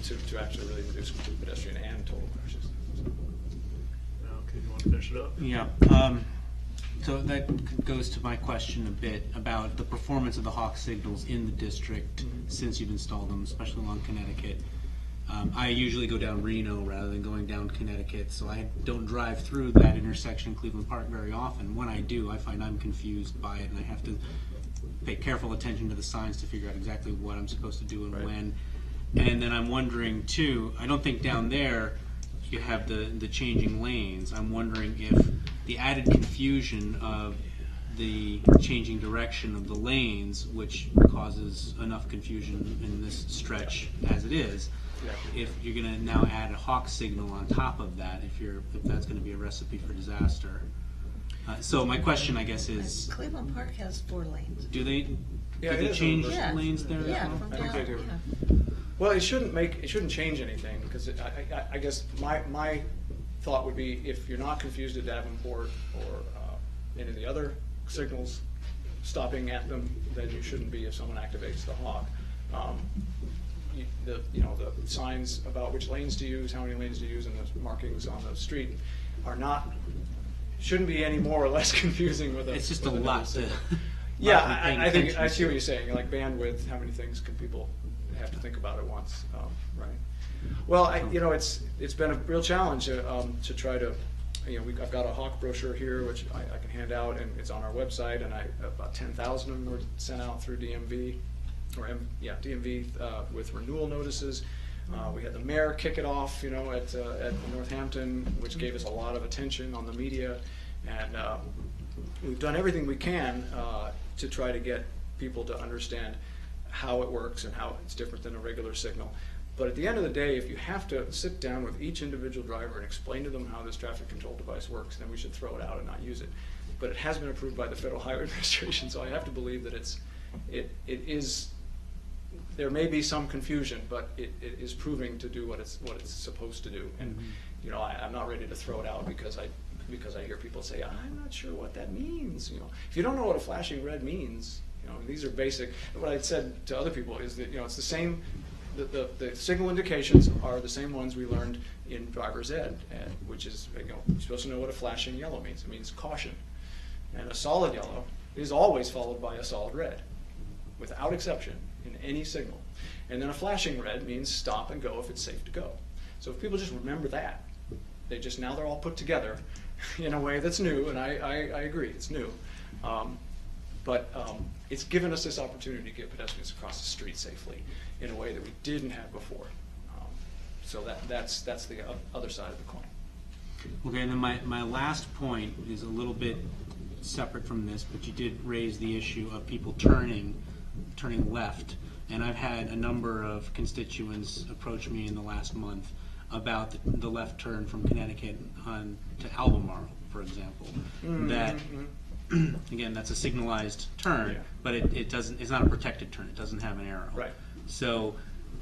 to actually really reduce pedestrian and total crashes. Okay, you want to finish it up? Yeah. So that goes to my question a bit about the performance of the Hawk signals in the district since you've installed them, especially along Connecticut. I usually go down Reno rather than going down Connecticut, so I don't drive through that intersection in Cleveland Park very often. When I do, I find I'm confused by it, and I have to pay careful attention to the signs to figure out exactly what I'm supposed to do and Right. when. And then I'm wondering too, I don't think down there you have the changing lanes. I'm wondering if the added confusion of the changing direction of the lanes, which causes enough confusion in this stretch as it is, if you're going to now add a Hawk signal on top of that, if that's going to be a recipe for disaster. So my question, I guess, is, Cleveland Park has 4 lanes. do they Yeah, it do they is change over. lanes there? Yeah, as well? from I think down, they do. yeah. Well, it shouldn't change anything, because I guess my thought would be, if you're not confused at Davenport or any of the other signals stopping at them, then you shouldn't be if someone activates the Hawk. The signs about which lanes to use, how many lanes to use, and the markings on the street shouldn't be any more or less confusing with a. It's just with a another lot to. signal. lot to be Yeah, paying I think attention I see what to. you're saying. Like bandwidth, how many things can people have to think about at once? Right. Well, it's been a real challenge to try to. I've got a Hawk brochure here, which I can hand out, and it's on our website, and about 10,000 of them were sent out through DMV, DMV with renewal notices. We had the mayor kick it off, at Northampton, which gave us a lot of attention on the media, and we've done everything we can to try to get people to understand how it works and how it's different than a regular signal. But at the end of the day, if you have to sit down with each individual driver and explain to them how this traffic control device works, then we should throw it out and not use it. But it has been approved by the Federal Highway Administration, so I have to believe that it is. There may be some confusion, but it is proving to do what it's supposed to do. And I'm not ready to throw it out because I hear people say, I'm not sure what that means. If you don't know what a flashing red means, these are basic. What I said to other people is that it's the same. The signal indications are the same ones we learned in driver's ed, which is you're supposed to know what a flashing yellow means. It means caution, and a solid yellow is always followed by a solid red, without exception, in any signal. And then a flashing red means stop and go if it's safe to go. So if people just remember that, now they're all put together in a way that's new, and I agree, it's new. But it's given us this opportunity to get pedestrians across the street safely in a way that we didn't have before. So that's the other side of the coin. Okay, and then my last point is a little bit separate from this, but you did raise the issue of people turning left. And I've had a number of constituents approach me in the last month about the left turn from Connecticut to Albemarle, for example. That again, that's a signalized turn, but it's not a protected turn. It doesn't have an arrow. Right. So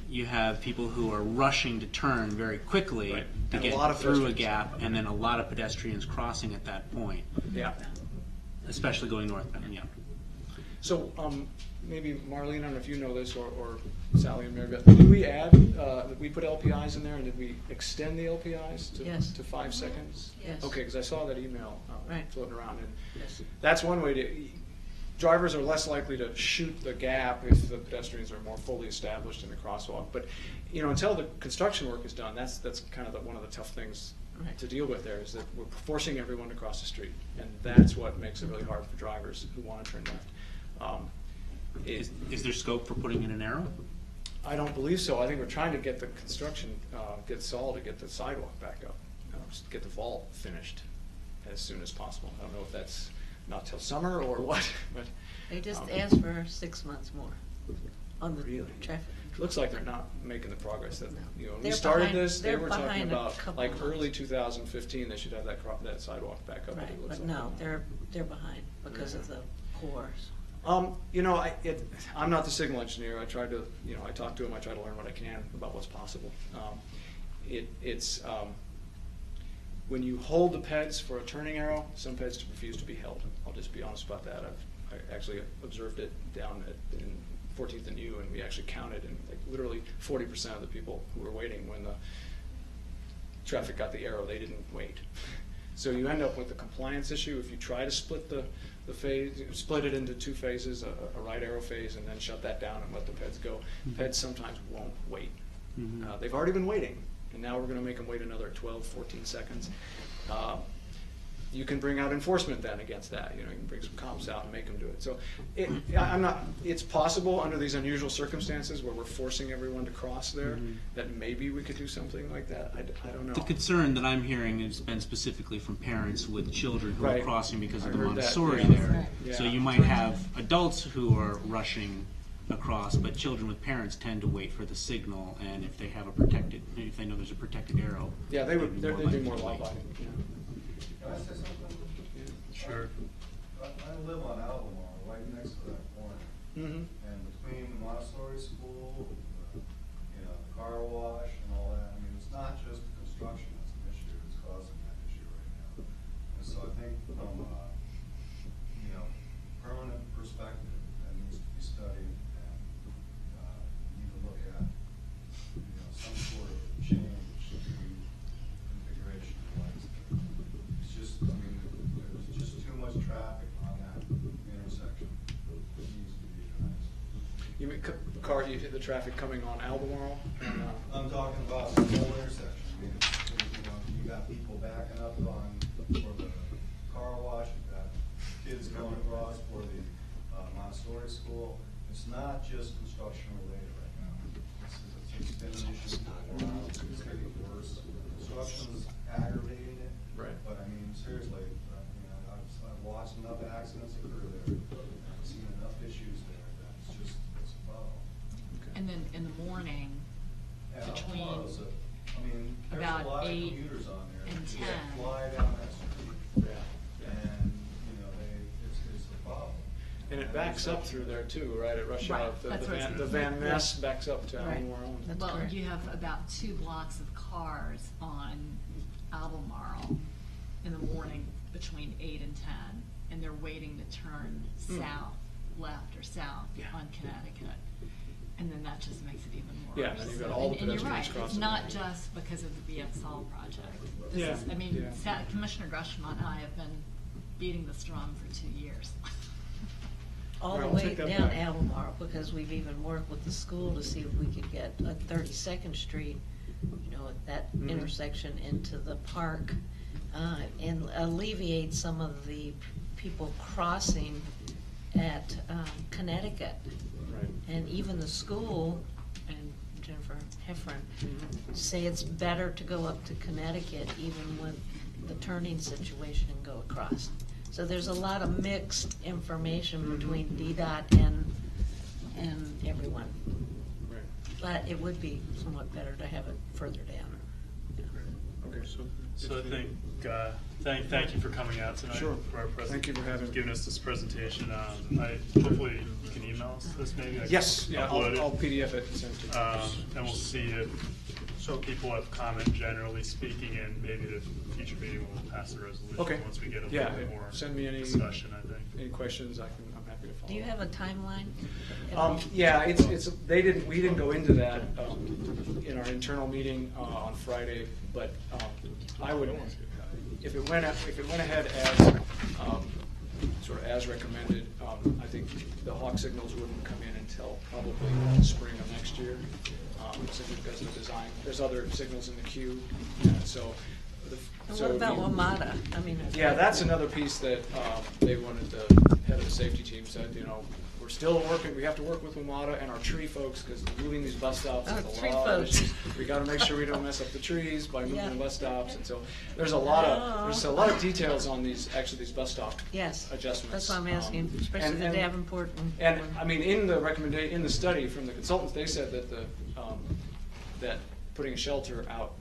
you have people who are rushing to turn very quickly to And a get lot of through a pedestrians. gap, and then a lot of pedestrians crossing at that point, Yeah. especially going northbound. Yeah. So maybe Marlene, I don't know if you know this, or Sally and Mary Beth, did we add, we put LPIs in there, and did we extend the LPIs Yes. to 5 seconds? Yes. Okay, because I saw that email Right. floating around, and Yes. that's one way drivers are less likely to shoot the gap if the pedestrians are more fully established in the crosswalk. But until the construction work is done, that's kind of one of the tough things Right. to deal with. There is that we're forcing everyone to cross the street, and that's what makes it really hard for drivers who want to turn left. Is there scope for putting in an arrow? I don't believe so. I think we're trying to get the construction get solved to get the sidewalk back up, just get the vault finished as soon as possible. I don't know if that's not till summer or what, but They just asked for 6 months more on the Really? traffic. it looks like they're not making the progress that, when we They're started behind- this, they they're were talking behind a about couple like months. early 2015, they should have that sidewalk back up. Right, it looks but like no, they're behind because of the cores. I'm not the signal engineer. I try to, I talk to him. I try to learn what I can about what's possible. It's when you hold the PEDs for a turning arrow, some PEDs refuse to be held. I'll just be honest about that. I actually observed it down in 14th and U, and we actually counted, and like literally 40% of the people who were waiting when the traffic got the arrow, they didn't wait. So you end up with a compliance issue if you try to split the phase, split it into two phases, a right arrow phase, and then shut that down and let the peds go. Peds sometimes won't wait. They've already been waiting, and now we're going to make them wait another 12, 14 seconds. You can bring out enforcement then against that. You know, you can bring some cops out and make them do it. So it's possible under these unusual circumstances where we're forcing everyone to cross there that maybe we could do something like that. I don't know. The concern that I'm hearing has been specifically from parents with children who are Right. crossing because of I the heard that, Montessori yeah. there. Right. Yeah. So you might have adults who are rushing across, but children with parents tend to wait for the signal, and if they have if they know there's a protected arrow. Yeah, they'd be more likely to wait. law-abiding. Yeah. Can I say something? Sure. I live on Albemarle, right next to that corner. Mm-hmm. And between the Montessori school, the car wash and all that, I mean, it's not just construction that's an issue, it's causing that issue right now. And so I think from a, permanent perspective, that needs to be studied and, need to look at, some sort of change to configuration of lights. It's just, there's just too much traffic on that intersection. It needs to be addressed. You mean the traffic coming on Albemarle? I'm talking about the whole intersection. I mean, you got people backing up for the car wash, you've got kids going across for the Montessori school. It's not just construction related right now. It's been an issue for a while. It's getting worse. Construction's aggravating it. Right. But I mean, seriously, I've watched enough accidents occur there. I've seen enough issues there that it's a problem. And then in the morning, Yeah, between Albemarle's there's about a lot of 8 commuters on there. and that 10. fly down that street, Yeah. and, it's a problem. And it backs up through there too, right? At rush Right, hour, that's what it's- the Van Ness backs up to Right. Albemarle. That's well, correct. you have about 2 blocks of cars on Albemarle in the morning between 8 and 10, and they're waiting to turn south, left or south Yeah. on Connecticut. And then that just makes it even worse. Yeah, and then you've got all the And you're pedestrians right, it's crossing. not just because of the BXL project. This Yeah, is, I mean, yeah. Commissioner Gresham and I have been beating this drum for 2 years. All the Well, I'll way take that down back. Albemarle, because we've even worked with the school to see if we could get a 32nd Street, that Mhm. intersection into the park, and alleviate some of the people crossing at Connecticut. Right. And even the school, and Jennifer Heffron, say it's better to go up to Connecticut even with the turning situation and go across. So there's a lot of mixed information between DDOT and everyone. Right. But it would be somewhat better to have it further down. Okay, So I think, thank you for coming out tonight. Sure. For our Thank you for having me. giving us this presentation. Hopefully you can email us this maybe. I can Yes, yeah, upload it. I'll PDF it and send it to you. And we'll see if people have comment generally speaking, and maybe the future meeting will pass the resolution Okay. once we get a Yeah, little bit more send me any- discussion, I think. Any questions, I'm happy to follow. Do you have a timeline? Yeah, we didn't go into that in our internal meeting on Friday, but I would, if it went ahead as, sort of as recommended, I think the hawk signals wouldn't come in until probably spring of next year, simply because of the design. There's other signals in the queue, so. And so what if about you- WMATA? Yeah, that's another piece that they wanted, the head of the safety team said, we're still working, we have to work with WMATA and our tree folks, because moving these bus stops is Oh, a tree lot of folks. issues. We gotta make sure we don't mess up the trees by moving Yeah. the bus stops, and so there's a lot of details on these bus stop Yes, adjustments. that's what I'm asking, especially the Davenport one. And, I mean, in the study from the consultants, they said that that putting a shelter out,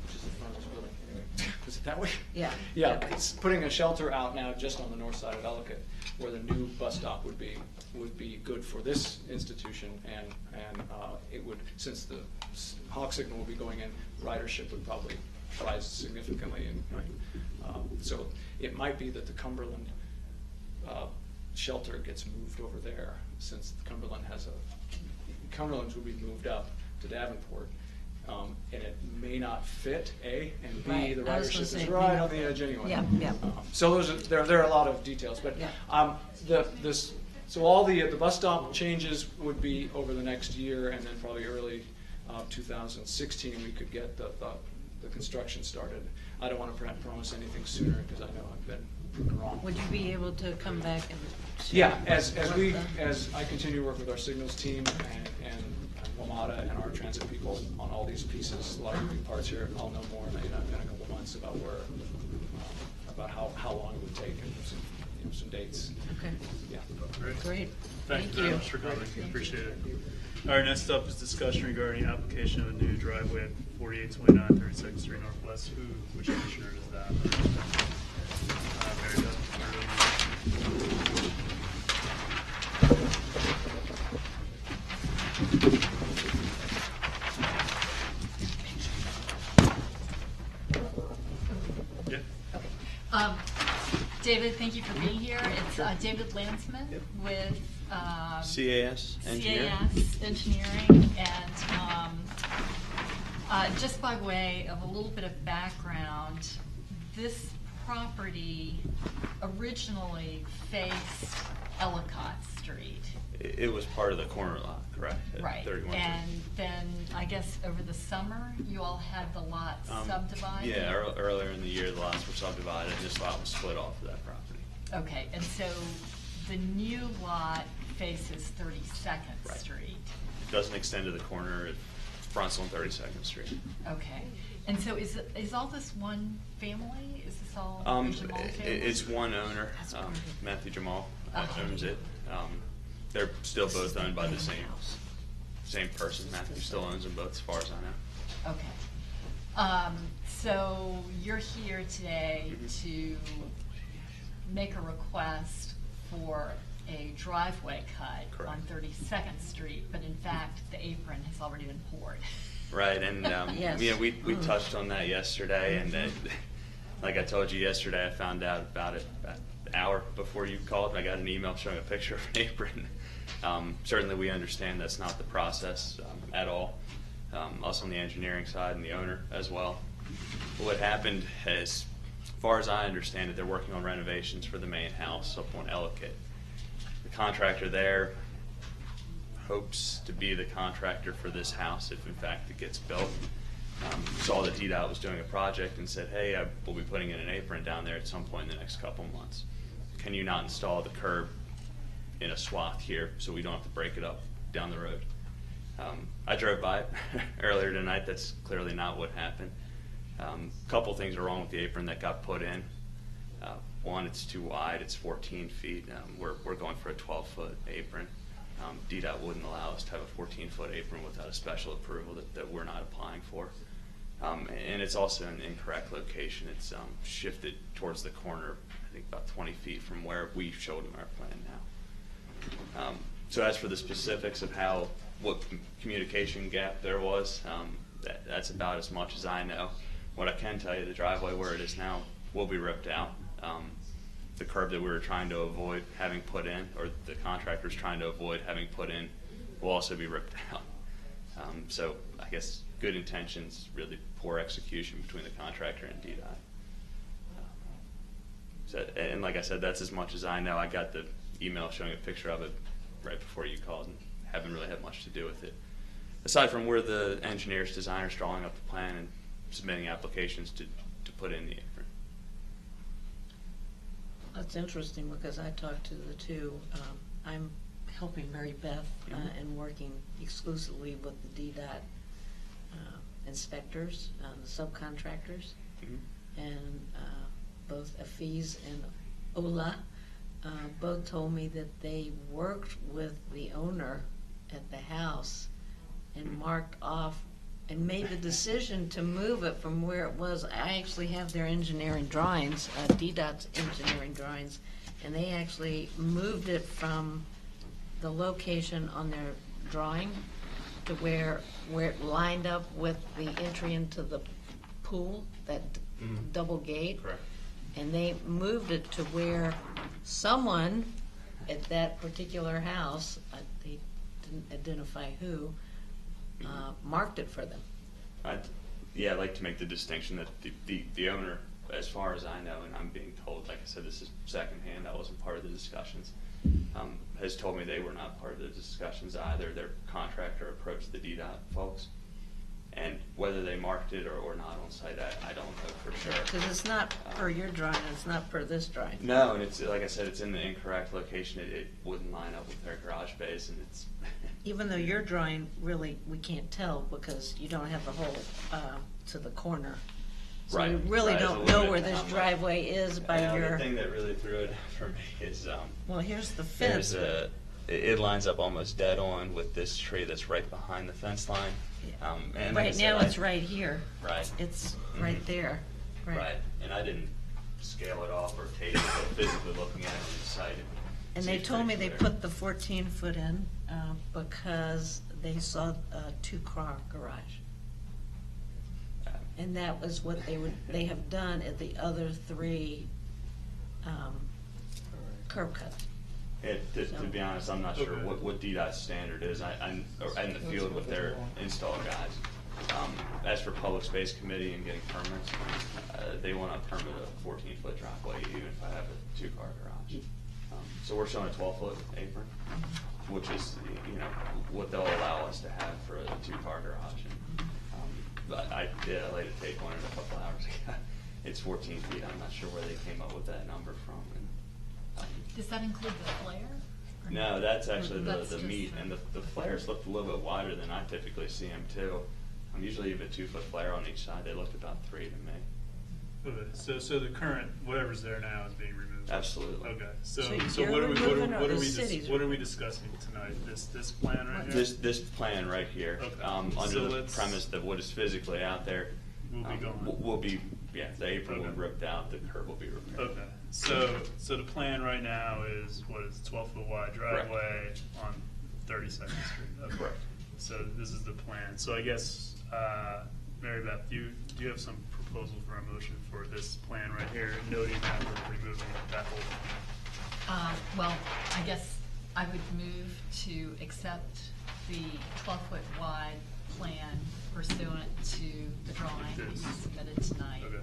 which is the front of this building, anyway, was it that way? Yeah. Yeah, it's putting a shelter out now just on the north side of Ellicott, where the new bus stop would be good for this institution, and it would, since the hawk signal will be going in, ridership would probably rise significantly, and so it might be that the Cumberland shelter gets moved over there, since Cumberland's will be moved up to Davenport. And it may not fit, A, and B, Right, the I was ridership gonna is say, right yeah. on the edge anyway. Yeah, yeah. So there are a lot of details, but Yeah. so all the bus stop changes would be over the next year, and then probably early 2016 we could get the construction started. I don't want to promise anything sooner because I know I've been proven wrong. Would you be able to come back and? Yeah, share as what I continue to work with our signals team and WMATA and our transit people on all these pieces, a lot of moving parts here, I'll know more in a couple of months about about how long it would take and some dates. Okay, Yeah. great. Thank you very much for coming. Appreciate it. All right, next up is discussion regarding application of a new driveway at 4829 32nd Street Northwest. Which commissioner is that? Mary Beth. Yeah. David, thank you for being here. It's David Landsman with CAS Engineering. CAS Engineering, and just by way of a little bit of background, this property originally faced Ellicott Street. It was part of the corner lot, correct? At Right, 31. and then I guess over the summer, you all had the lot subdivided? Yeah, earlier in the year, the lots were subdivided, and this lot was split off of that property. Okay, and so the new lot faces 32nd Right. Street. It doesn't extend to the corner, it fronts on 32nd Street. Okay, and so is all this one family? Is this all Jamal family? It's one owner, That's perfect. Matthew Jamal, Uh-huh. owns it. They're still both owned by the same person. Matthew still owns them both, as far as I know. Okay. So you're here today to make a request for a driveway cut Correct. on 32nd Street, but in fact, the apron has already been poured. Right, and Yes. yeah, we touched on that yesterday, and like I told you yesterday, I found out about it about an hour before you called. I got an email showing a picture of an apron. Certainly, we understand that's not the process at all. Us on the engineering side and the owner as well. What happened, as far as I understand it, they're working on renovations for the main house up on Ellicott. The contractor there hopes to be the contractor for this house if in fact it gets built. Saw that DDOT was doing a project and said, hey, we'll be putting in an apron down there at some point in the next couple months. Can you not install the curb in a swath here so we don't have to break it up down the road? I drove by it earlier tonight. That's clearly not what happened. Couple things are wrong with the apron that got put in. One, it's too wide. It's 14 feet. We're going for a 12-foot apron. DDOT wouldn't allow us to have a 14-foot apron without a special approval that we're not applying for. And it's also an incorrect location. It's shifted towards the corner, I think about 20 feet from where we showed in our plan now. So as for the specifics of what communication gap there was, that's about as much as I know. What I can tell you, the driveway where it is now will be ripped out. The curb that we were trying to avoid having put in, or the contractor's trying to avoid having put in, will also be ripped out. So I guess good intentions, really poor execution between the contractor and DDOT. And like I said, that's as much as I know. I got the email showing a picture of it right before you called and haven't really had much to do with it. Aside from we're the engineers, designers drawing up the plan and submitting applications to put in the apron. That's interesting because I talked to the two. I'm helping Mary Beth and working exclusively with the DDOT inspectors, the subcontractors, and both Afiz and Ola both told me that they worked with the owner at the house and marked off and made the decision to move it from where it was. I actually have their engineering drawings, DDOT's engineering drawings, and they actually moved it from the location on their drawing to where it lined up with the entry into the pool, that double gate. Correct. And they moved it to where someone at that particular house, they didn't identify who, marked it for them. Yeah, I'd like to make the distinction that the owner, as far as I know, and I'm being told, like I said, this is secondhand, I wasn't part of the discussions, has told me they were not part of the discussions either. Their contractor approached the DDOT folks, and whether they marked it or not on site, I don't know for sure. Because it's not per your drawing, it's not per this drawing. No, and it's, like I said, it's in the incorrect location. It wouldn't line up with their garage bays, and it's. Even though your drawing, really, we can't tell because you don't have the hole to the corner. So Right, you really right, don't it's a know little where bit this down, driveway is by your. The thing that really threw it for me is Well, here's the fence. it lines up almost dead on with this tree that's right behind the fence line. And like I Right said, now, it's right here. Right. It's Mhm. right there. Right, and I didn't scale it off or tape it, but physically looking at it on the site. And they told me they put the 14-foot in because they saw a two-car garage. And that was what they have done at the other three curb cuts. To be honest, I'm not sure what DDOT's standard is. I'm in the field with their install guys. As for public space committee and getting permits, they want to permit a 14-foot driveway even if I have a two-car garage. So we're showing a 12-foot apron, which is, what they'll allow us to have for a two-car garage. But I laid a tape on it a couple hours ago. It's 14 feet. I'm not sure where they came up with that number from. Does that include the flare? Or No, that's actually That's the just meat, and the flares looked a little bit wider than I typically see them too. Usually you have a 2-foot flare on each side. They looked about 3 to me. Okay, so the current, whatever's there now is being removed? Absolutely. Okay, so you're removing or the city's what are we discussing tonight? This plan right here? This plan right here, Okay. under So the let's- premise that what is physically out there Will be gone. Will be, the apron will Okay. be ripped out, the curb will be repaired. Okay, so the plan right now is, what is 12-foot wide driveway on 32nd Street? Okay. Correct. So this is the plan. So I guess, Mary Beth, do you have some proposal for a motion for this plan right here, noting that we're removing that whole thing? Well, I guess I would move to accept the 12-foot wide plan pursuant to the drawing that you submitted tonight. Okay,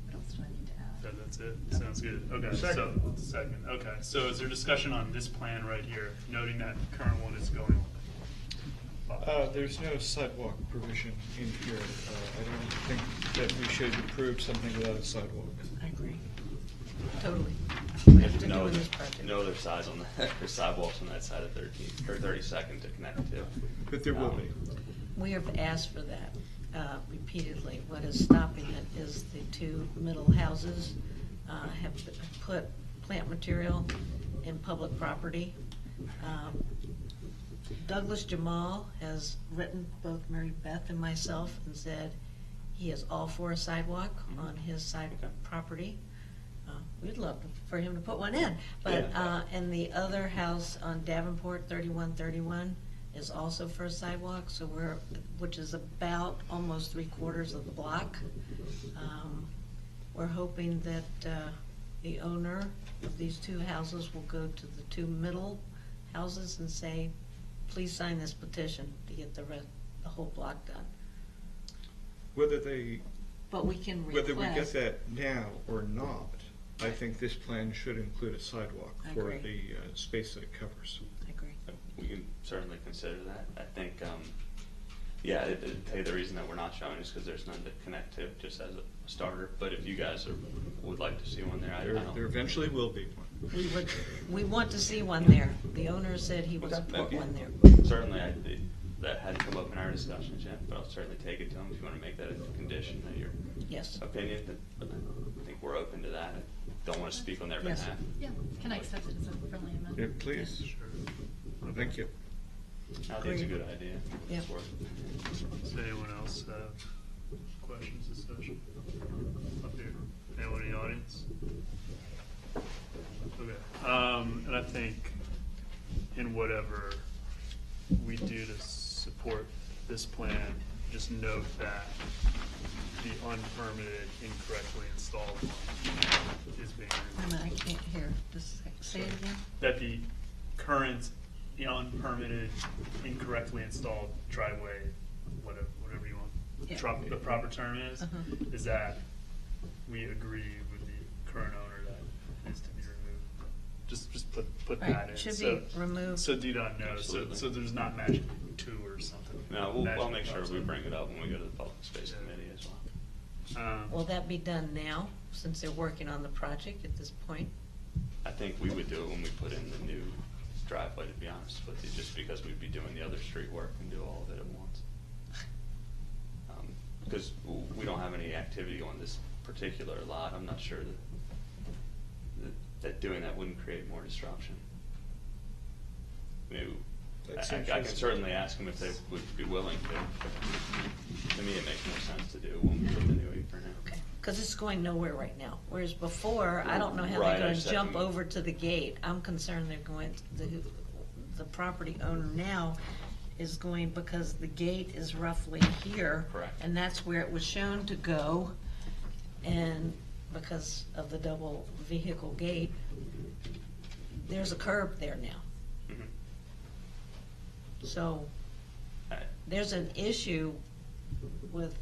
What else do I need to add? that's it? Sounds good. Okay, so, second. Okay, so is there discussion on this plan right here, noting that the current one is going on? There's no sidewalk provision in here. I don't think that we should approve something without a sidewalk. I agree. Totally. We have to No do in other, this project. no other sides on the sidewalks on that side of 32nd to connect to. But there will be. We have asked for that repeatedly. What is stopping it is the two middle houses have put plant material in public property. Douglas Jamal has written both Mary Beth and myself and said he is all for a sidewalk on his side Okay. property. We'd love for him to put one in, but, Yeah. and the other house on Davenport, 3131, is also for a sidewalk, so which is about almost 3/4 of the block. We're hoping that the owner of these two houses will go to the two middle houses and say, please sign this petition to get the whole block done. But we can request. Whether we get that now or not, I think this plan should include a sidewalk I for agree. the space that it covers. I agree. We can certainly consider that. I think, I'd tell you the reason that we're not showing is because there's none to connect to, just as a starter. But if you guys would like to see one there, I don't. There eventually will be one. We want to see one there. The owner said he would Okay. support one there. Certainly, that hadn't come up in our discussions yet, but I'll certainly take it to them if you want to make that a condition of your Yes. opinion. But I think we're open to that. I don't want to speak on their Yes. behalf. Yeah, can I accept it as a friendly Yeah, amendment? please. Sure. Thank you. I think it's a Agreed. good idea. Yeah. It's worth it. Does anyone else have questions, discussion? Up here? Anyone in the audience? Okay, and I think in whatever we do to support this plan, just note that the unpermitted, incorrectly installed one is being Wait a removed. minute, I can't hear. Just say it again. That the current, unpermitted, incorrectly installed driveway, whatever you want, Yeah. the proper term is, Uh-huh. is that we agree with the current owner that it is to be removed. Just put Right, that in. should So- be removed. So DDOT knows, Absolutely. so there's not magically two or something. No, I'll Magically make sure pops we up. bring it up when we go to the public space Yeah. committee as well. Will that be done now, since they're working on the project at this point? I think we would do it when we put in the new driveway, to be honest with you, just because we'd be doing the other street work and do all of it at once. Because we don't have any activity on this particular lot, I'm not sure that doing that wouldn't create more disruption. Maybe, I can certainly ask them if they would be willing to. To me, it makes more sense to do when we put the new apron in. Okay, because it's going nowhere right now. Whereas before, I don't know how Right, I they're going just to have jump to- over to the gate. I'm concerned they're going, the property owner now is going, because the gate is roughly here. Correct. And that's where it was shown to go. And because of the double vehicle gate, there's a curb there now. Mhm. So I- there's an issue with,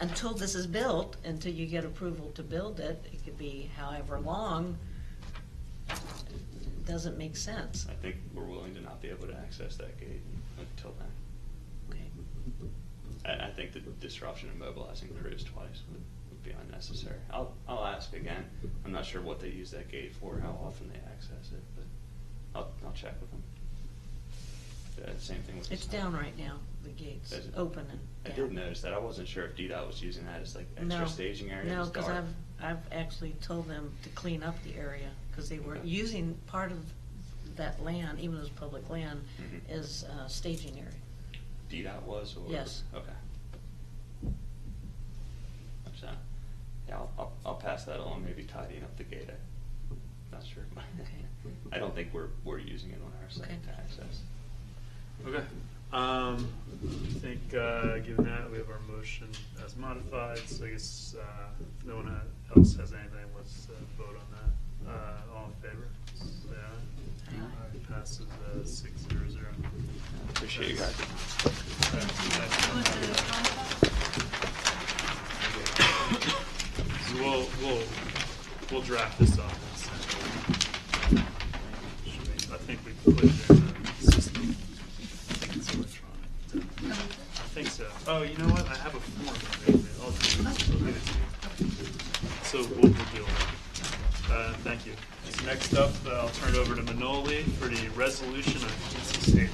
until this is built, until you get approval to build it, it could be however long, it doesn't make sense. I think we're willing to not be able to access that gate until then. Okay. I think the disruption of mobilizing crews twice would be unnecessary. I'll ask again. I'm not sure what they use that gate for, how often they access it, but I'll check with them. Same thing with. It's the down right now, the gate's Is it? open and I down. did notice that. I wasn't sure if DDOT was using that as like extra No. staging area. It No, was because dark. I've actually told them to clean up the area, because they were Okay. using part of that land, even though it's public land, Mhm. as staging area. DDOT was, or? Yes. Okay. So, yeah, I'll pass that along, maybe tidying up the gate. I'm not sure. Okay. I don't think we're using it on our site Okay. to access. Okay. I think, given that, we have our motion as modified, so I guess, if no one else has anything, let's vote on that. All in favor? Say aye. Aye. Passes 6-0-0. Appreciate you guys. So we'll draft this up and send it. I think we put it in the system. I think it's electronic. I think so. Oh, you know what? I have a form. I'll give it to you. So we'll deal with it. Thank you. So next up, I'll turn it over to Manoli for the resolution on PC State.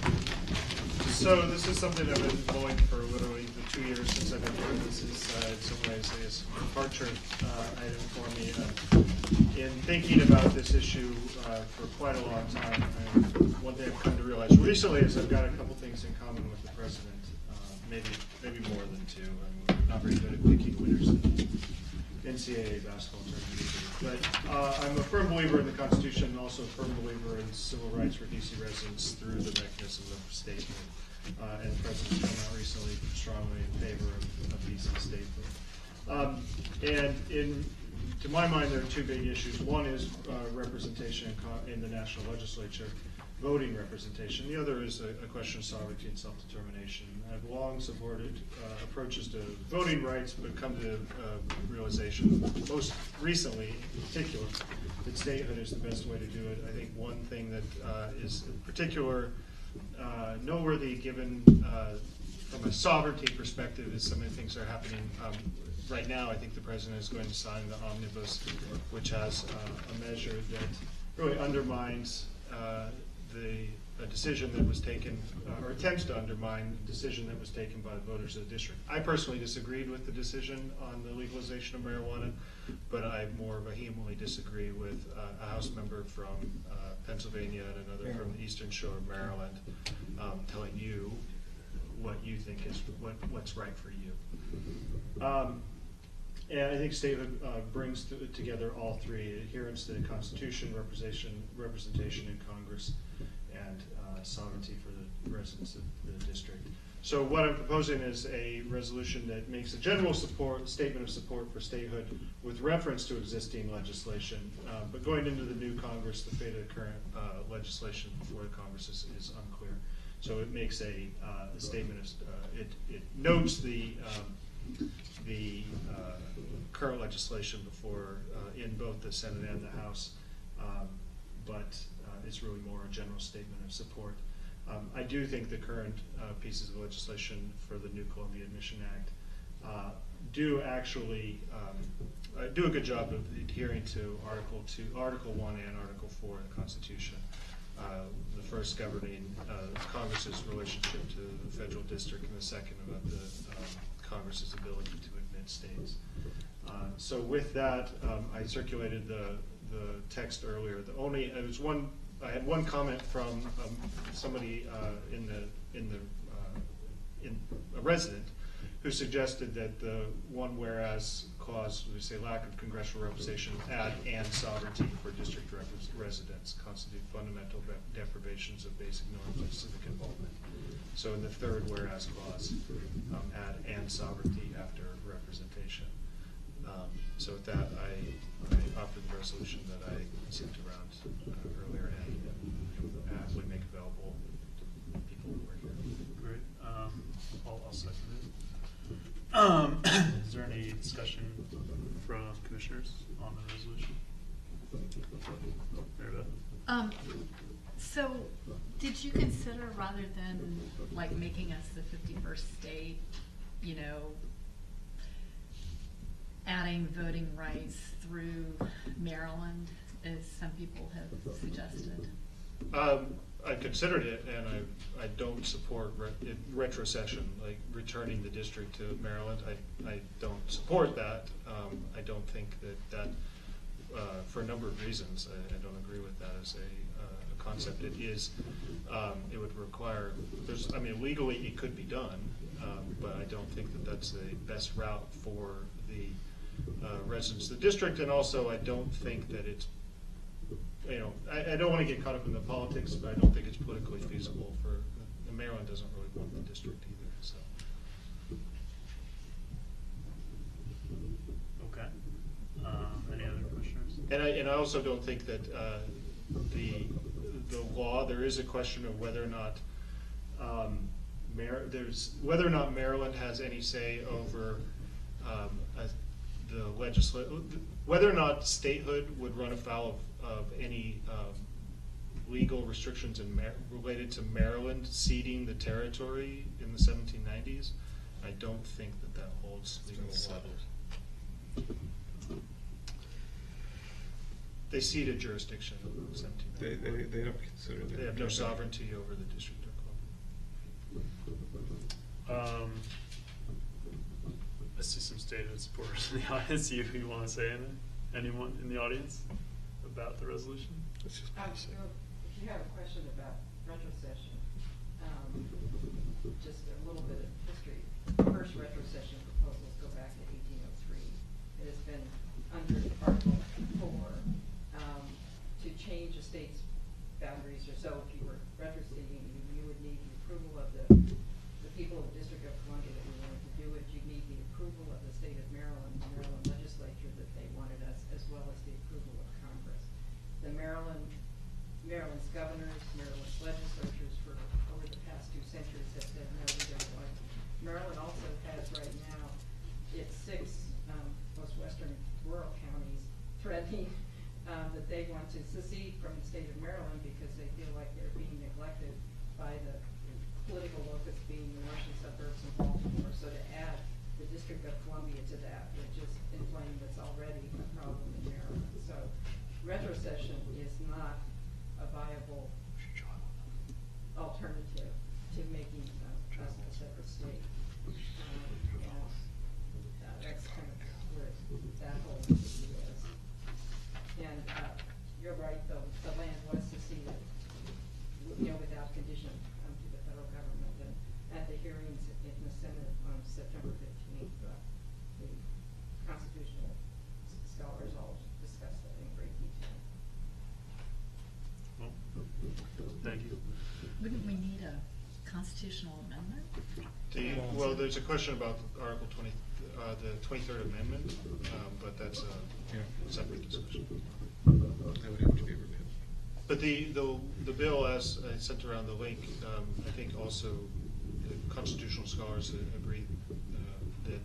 So this is something I've been following for literally the 2 years since I've been here. This is, in some ways, a departure item for me. In thinking about this issue for quite a long time, and one thing I've come to realize recently is I've got a couple things in common with the president, maybe more than two. I'm not very good at picking winners in NCAA basketball tournament either. But I'm a firm believer in the Constitution and also a firm believer in civil rights for DC residents through the mechanism of statehood. And the president's come out recently strongly in favor of DC statehood. And to my mind, there are two big issues. One is representation in the national legislature, voting representation. The other is a question of sovereignty and self-determination. I've long supported approaches to voting rights, but come to the realization, most recently in particular, that statehood is the best way to do it. I think one thing that is in particular noteworthy given from a sovereignty perspective is some of the things that are happening right now. I think the president is going to sign the omnibus, which has a measure that really undermines a decision that was taken, or attempts to undermine the decision that was taken by the voters of the district. I personally disagreed with the decision on the legalization of marijuana, but I more vehemently disagree with a House member from Pennsylvania and another from the Eastern Shore of Maryland telling you what you think is what's right for you. And I think statehood brings together all three: adherence to the Constitution, representation in Congress, and sovereignty for the residents of the district. So what I'm proposing is a resolution that makes a general statement of support for statehood with reference to existing legislation. But going into the new Congress, the fate of the current legislation before the Congress is unclear. So it makes a statement of, it notes the current legislation before, in both the Senate and the House, but it's really more a general statement of support. I do think the current pieces of legislation for the new Columbia Admission Act do actually do a good job of adhering to Article 1 and Article 4 of the Constitution. The first governing Congress's relationship to the federal district, and the second about the Congress's ability to admit states. So with that, I circulated the text earlier. I had one comment from somebody a resident who suggested that the one whereas clause, we say lack of congressional representation, add and sovereignty for district residents constitute fundamental deprivations of basic norms of civic involvement. So in the third whereas clause, add and sovereignty after representation. So with that, I offered the resolution that I sent around earlier and happily make available to people who are here. Great. I'll second it. Is there any discussion from commissioners on the resolution? Mary Beth? So did you consider, rather than like making us the 51st state, you know, adding voting rights through Maryland, as some people have suggested? I considered it, and I don't support retrocession, like returning the district to Maryland. I don't support that. I don't think that for a number of reasons, I don't agree with that as a concept. It is, it would require, legally it could be done, but I don't think that that's the best route for the residents of the district, and also I don't think that it's, I don't want to get caught up in the politics, but I don't think it's politically feasible for, Maryland doesn't really want the district either, so. Okay. Any other commissioners? And I also don't think that the law, there is a question of whether or not Maryland has any say over whether or not statehood would run afoul of any legal restrictions related to Maryland ceding the territory in the 1790s. I don't think that holds legal water. They ceded jurisdiction in the 1790s. They don't consider that. They have no sovereignty over the District of Columbia. I see some stated supporters in the audience. You want to say anything? Anyone in the audience about the resolution? Let's just pass it. If you have a question about retrocession, just a little bit of history. First retrocession proposals go back to 1803. It has been under Article 4 to change a state's boundaries, or so if you were retroceding, you would need the approval of the people of the District of Columbia that we wanted to do it. You'd need the approval of the state of Maryland, the Maryland legislature that they wanted us, as well as the approval of Congress. The Maryland's governors, Maryland's legislatures for over the past 2 centuries have said, no, we don't want it. Maryland also has right now its 6 most western rural counties threatening that they want to secede from the state of Maryland because they feel like they're being neglected by the political locus being the northern suburbs of Baltimore. So to add the District of Columbia to that would just inflame what's already a problem in Maryland. So retrocession is not a viable alternative to making us a separate state. That's kind of where that whole issue is. And you're right, though, the land was seceded, without condition to the federal government. And at the hearings in the Senate on September 15th, the constitutional scholars all discussed that in great detail. Well, thank you. Wouldn't we need a constitutional amendment? Well, there's a question about Article 20, the 23rd Amendment, but that's a separate discussion. That would have to be repealed. But the bill, as I sent around the link, I think also the constitutional scholars agree that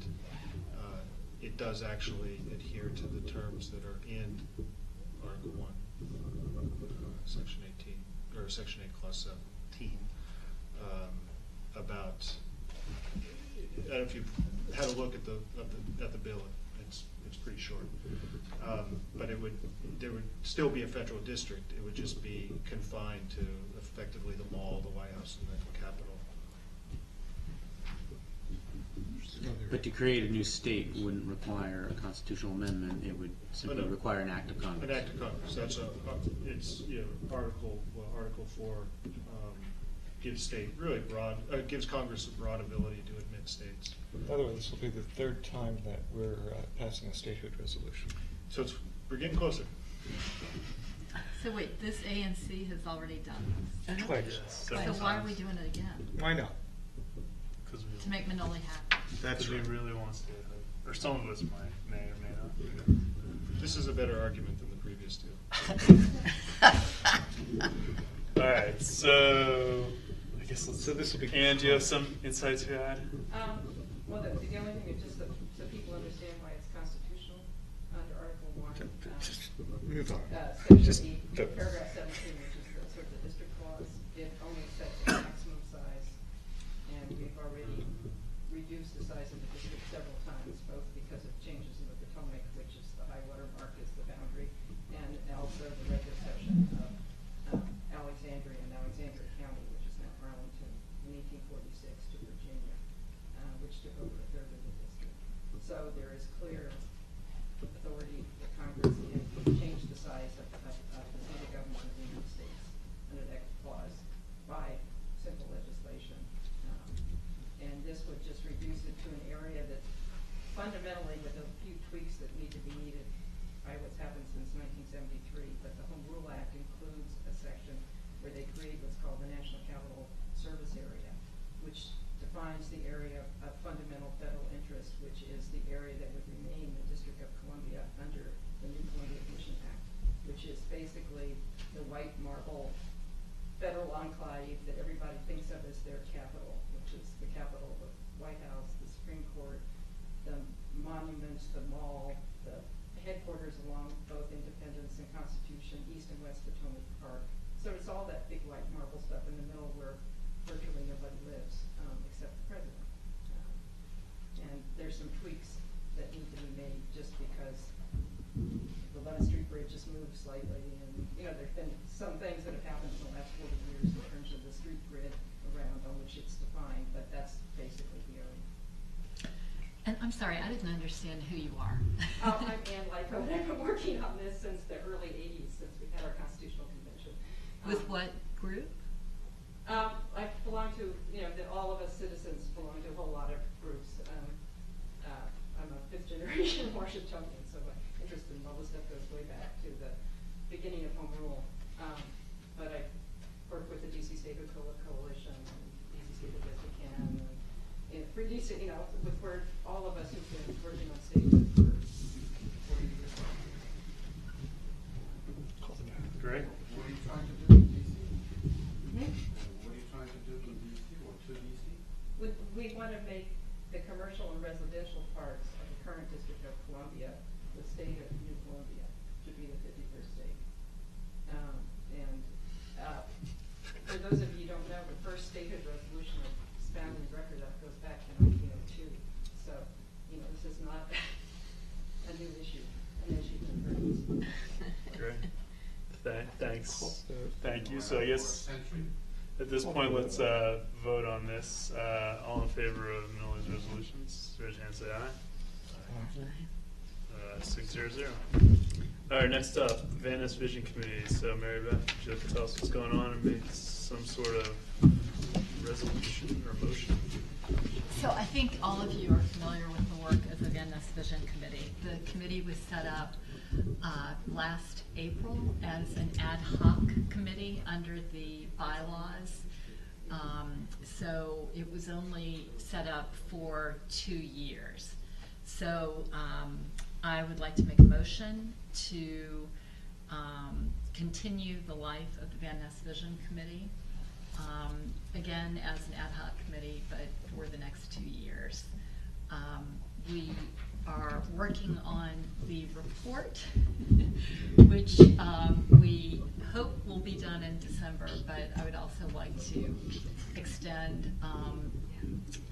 it does actually adhere to the terms that are in Article 1, Section 18, or Section 8, Clause 17, about, I don't know if you've had a look at the bill. It's pretty short, but there would still be a federal district. It would just be confined to effectively the mall, the White House, and the Capitol. But to create a new state wouldn't require a constitutional amendment, it would simply no. require an act of Congress. An act of Congress. That's it's Article 4 gives Congress a broad ability to admit states. By the way, this will be the third time that we're passing a statehood resolution. So we're getting closer. So wait, this ANC has already done this? Twice. So why are we doing it again? Why not? Because To make Manoli happy? That's we right. really want statehood, or some of us may or may not. This is a better argument than the previous two. All right, so I guess let's. So this will be. And do you have some insights you had? Well, the only thing is just so people understand why it's constitutional under Article 1. Just move on. Section Just E, the- paragraph 17, which is the sort of the district clause, it only sets a maximum size, and we've already reduced the size of the district several times, both because of changes in the Potomac, which is the high water mark is the boundary, and also the retrocession of Alexandria and Alexandria County, which is now Arlington, in 1846 to Virginia, which took over a third of the district. So there is clear authority that Congress can change the size of the state government of the United States under that clause by simple legislation. And this would just reduce it to an area that fundamentally, with a few tweaks that need to be needed by what's happened since 1973, but the Home Rule Act includes a section where they create what's called the National Capital Service Area, which defines the area of fundamental federal interest, which is the area that would remain the District of Columbia under the new Columbia Commission Act, which is basically the white marble federal enclave that everybody thinks of as their capital, which is the capital of the White House, the Supreme Court, the monuments, the mall, the headquarters along both Independence and Constitution, East and West Potomac Park. So it's all that big white marble stuff in the middle where virtually nobody lives except the president. And there's some tweaks that need to be made just because the 11th Street Bridge just moved slightly, and there's been some things that have happened in the last 40 years in terms of the street grid around on which it's defined, but that's basically the area. And I'm sorry, I didn't understand who you are. I'm Ann Lyko, and I've been working on this since the early 80s, since we had our constitutional convention. With what group? I belong to, all of us citizens belong to a whole lot of groups. I'm a fifth generation Washingtonian, so my interest in all this stuff goes way back to the beginning of Home Rule. But I work with the DC Statehood Coalition and DC Statehood As We Can, and for DC, with where all of us who've been working on statehood for 40 years. Great. What are you trying to do in DC? What are you trying to do in DC or to DC? We want to make the commercial and residential parts of the current District of Columbia the state of New Columbia to be the 51st state. For those of you who don't know, the first statehood resolution of founding record of goes back to 1902. So, this is not a new issue, an issue for Great. Thanks. Thank you. So I guess at this point, let's vote on this. All in favor of Manoli's resolutions, raise your hand, say aye. 6-0-0. All right, next up, Van Ness Vision Committee. So Mary Beth, would you like to tell us what's going on and make some sort of resolution or motion? So I think all of you are familiar with the work of the Van Ness Vision Committee. The committee was set up last April as an ad hoc committee under the bylaws So it was only set up for 2 years. So I would like to make a motion to continue the life of the Van Ness Vision Committee, again, as an ad hoc committee, but for the next 2 years. We are working on the report, which we hope will be done in December, but I would also like to extend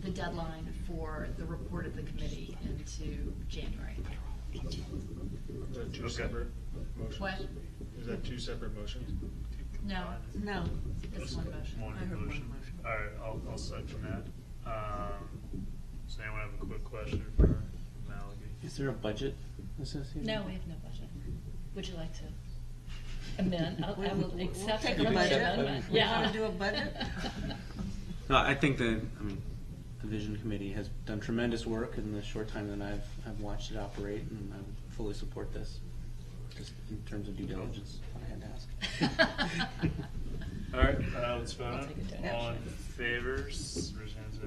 the deadline for the report of the committee into January. Is that two Okay. separate motions? What? Is that two separate motions? No, No. it's one motion. One I heard one motion. motion. All right, I'll second that. Does anyone have a quick question for Mallory? Is there a budget associated? No, we have no budget. Would you like to amend? I will accept take the a budget. amendment. We Yeah. wanna do a budget? No, I think the Vision Committee has done tremendous work in the short time that I've watched it operate, and I would fully support this, just in terms of due diligence, I had to ask. All right, let's vote I'll on take a it. donation. All in favors, raise your hands.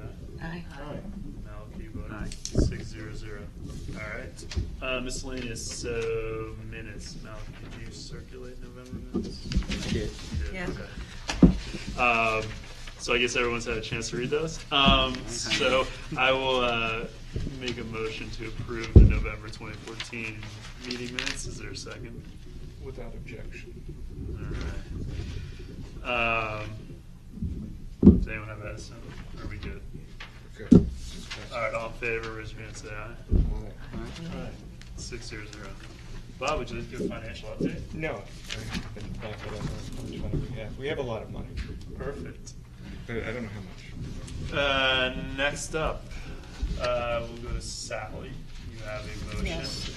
Aye. Aye. Malky voting Aye. 6-0-0. All right, miscellaneous, so minutes. Malky, did you circulate November minutes? I did. You did, Yeah. okay. So I guess everyone's had a chance to read those. So I will make a motion to approve the November 2014 meeting minutes. Is there a second? Without objection. All right. Does anyone have that? So are we good? Okay. All right, all in favor, raise your hand and say aye. Aye. 6-0-0. Bob, would you like to give a financial update? No, I can back it up how much money we have. We have a lot of money, Perfect. but I don't know how much. Next up, we'll go to Sally. You have a motion. Yes,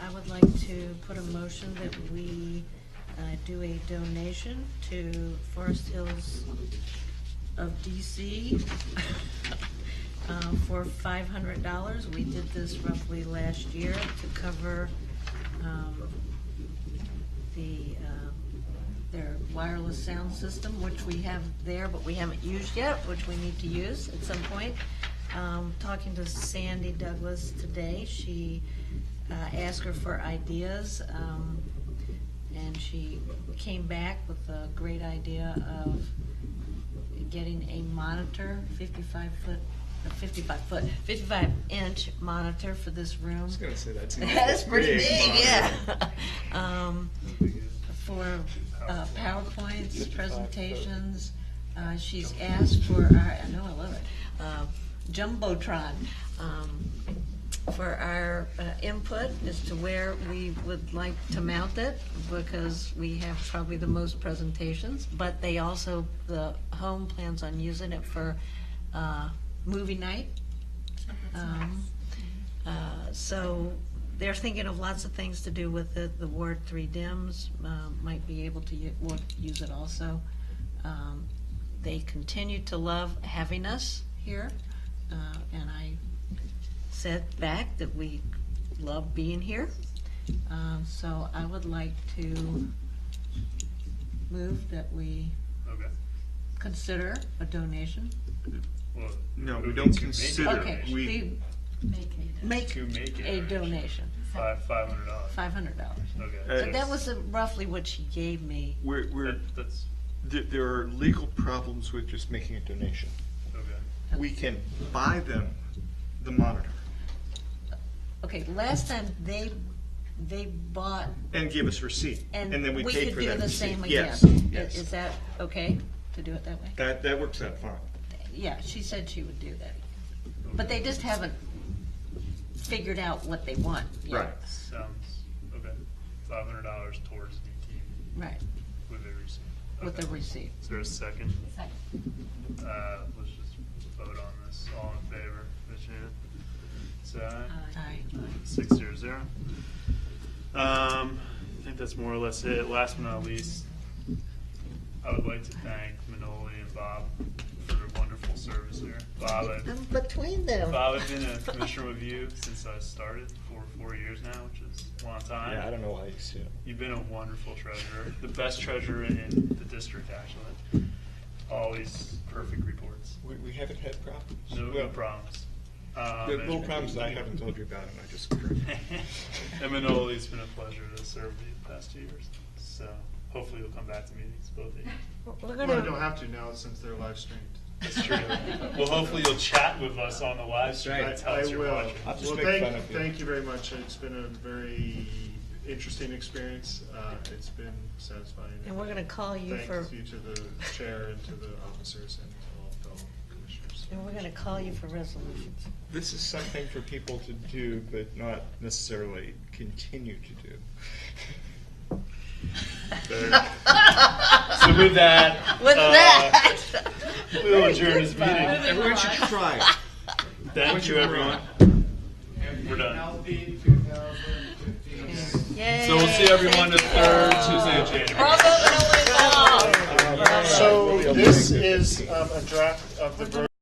I would like to put a motion that we do a donation to Forest Hills of DC for $500. We did this roughly last year to cover their wireless sound system, which we have there, but we haven't used yet, which we need to use at some point. Talking to Sandy Douglas today, she asked her for ideas, and she came back with a great idea of getting a monitor, 55-inch monitor for this room. I was gonna say that's That's pretty big, monitor. yeah. For PowerPoints, 55 presentations, she's asked for our, I know, I love it, Jumbotron, for our input as to where we would like to mount it, because we have probably the most presentations, but they also, the home plans on using it for movie night. So they're thinking of lots of things to do with it. The Ward 3 DIMS might be able to use it also. They continue to love having us here, and I said back that we love being here. So I would like to move that we Okay. consider a donation. Well, No, we moving don't to make a consider. Okay, donation. We- make To make a donation, $500. $500. Okay. But that was roughly what she gave me. That's There are legal problems with just making a donation. okay. We can buy them the monitor Okay, last time they bought, and give us receipt, and then we we pay could for do that the receipt. same again. Yes, Is yes. that okay to do it that way? That works out fine. Yeah, she said she would do that. But they just haven't figured out what they want yet. Right. Sounds okay. $500 towards the team Right, with a receipt. with Okay. the receipt. Is there a second? Second. Let's just vote on this. All in favor, raise your hand. Say aye. Aye. 6-0-0. I think that's more or less it. Last but not least, I would like to thank Manoli and Bob for their wonderful service here. Bob, I'm between them. Bob, I've been a commissioner with you since I started for 4 years now, which is a long time. Yeah, I don't know why you see it. You've been a wonderful treasurer, the best treasurer in the district, actually. always perfect reports. We haven't had problems. No Well, problems. The little problems I haven't told you about, and I just correct. Eminoli, it's been a pleasure to serve you the past 2 years. So hopefully you'll come back to meetings, both of you. We're Well, I gonna, don't have to now since they're live streamed. That's true. Well, hopefully you'll chat with us on the live stream. Right. That's how I you're will. watching. I'll just Well, make fun of you. thank you very much. It's been a very interesting experience. It's been satisfying. and we're gonna call you for, Thank you to the chair and to the officers and to all fellow commissioners. and we're gonna call you for resolutions. This is something for people to do, but not necessarily continue to do. So with that, With that. we'll adjourn this meeting. Everyone should try. Thank you, everyone. We're done. Healthy 2015. Yay. So we'll see everyone the third Tuesday of January. Bravo, Illinois. So this is a draft of the.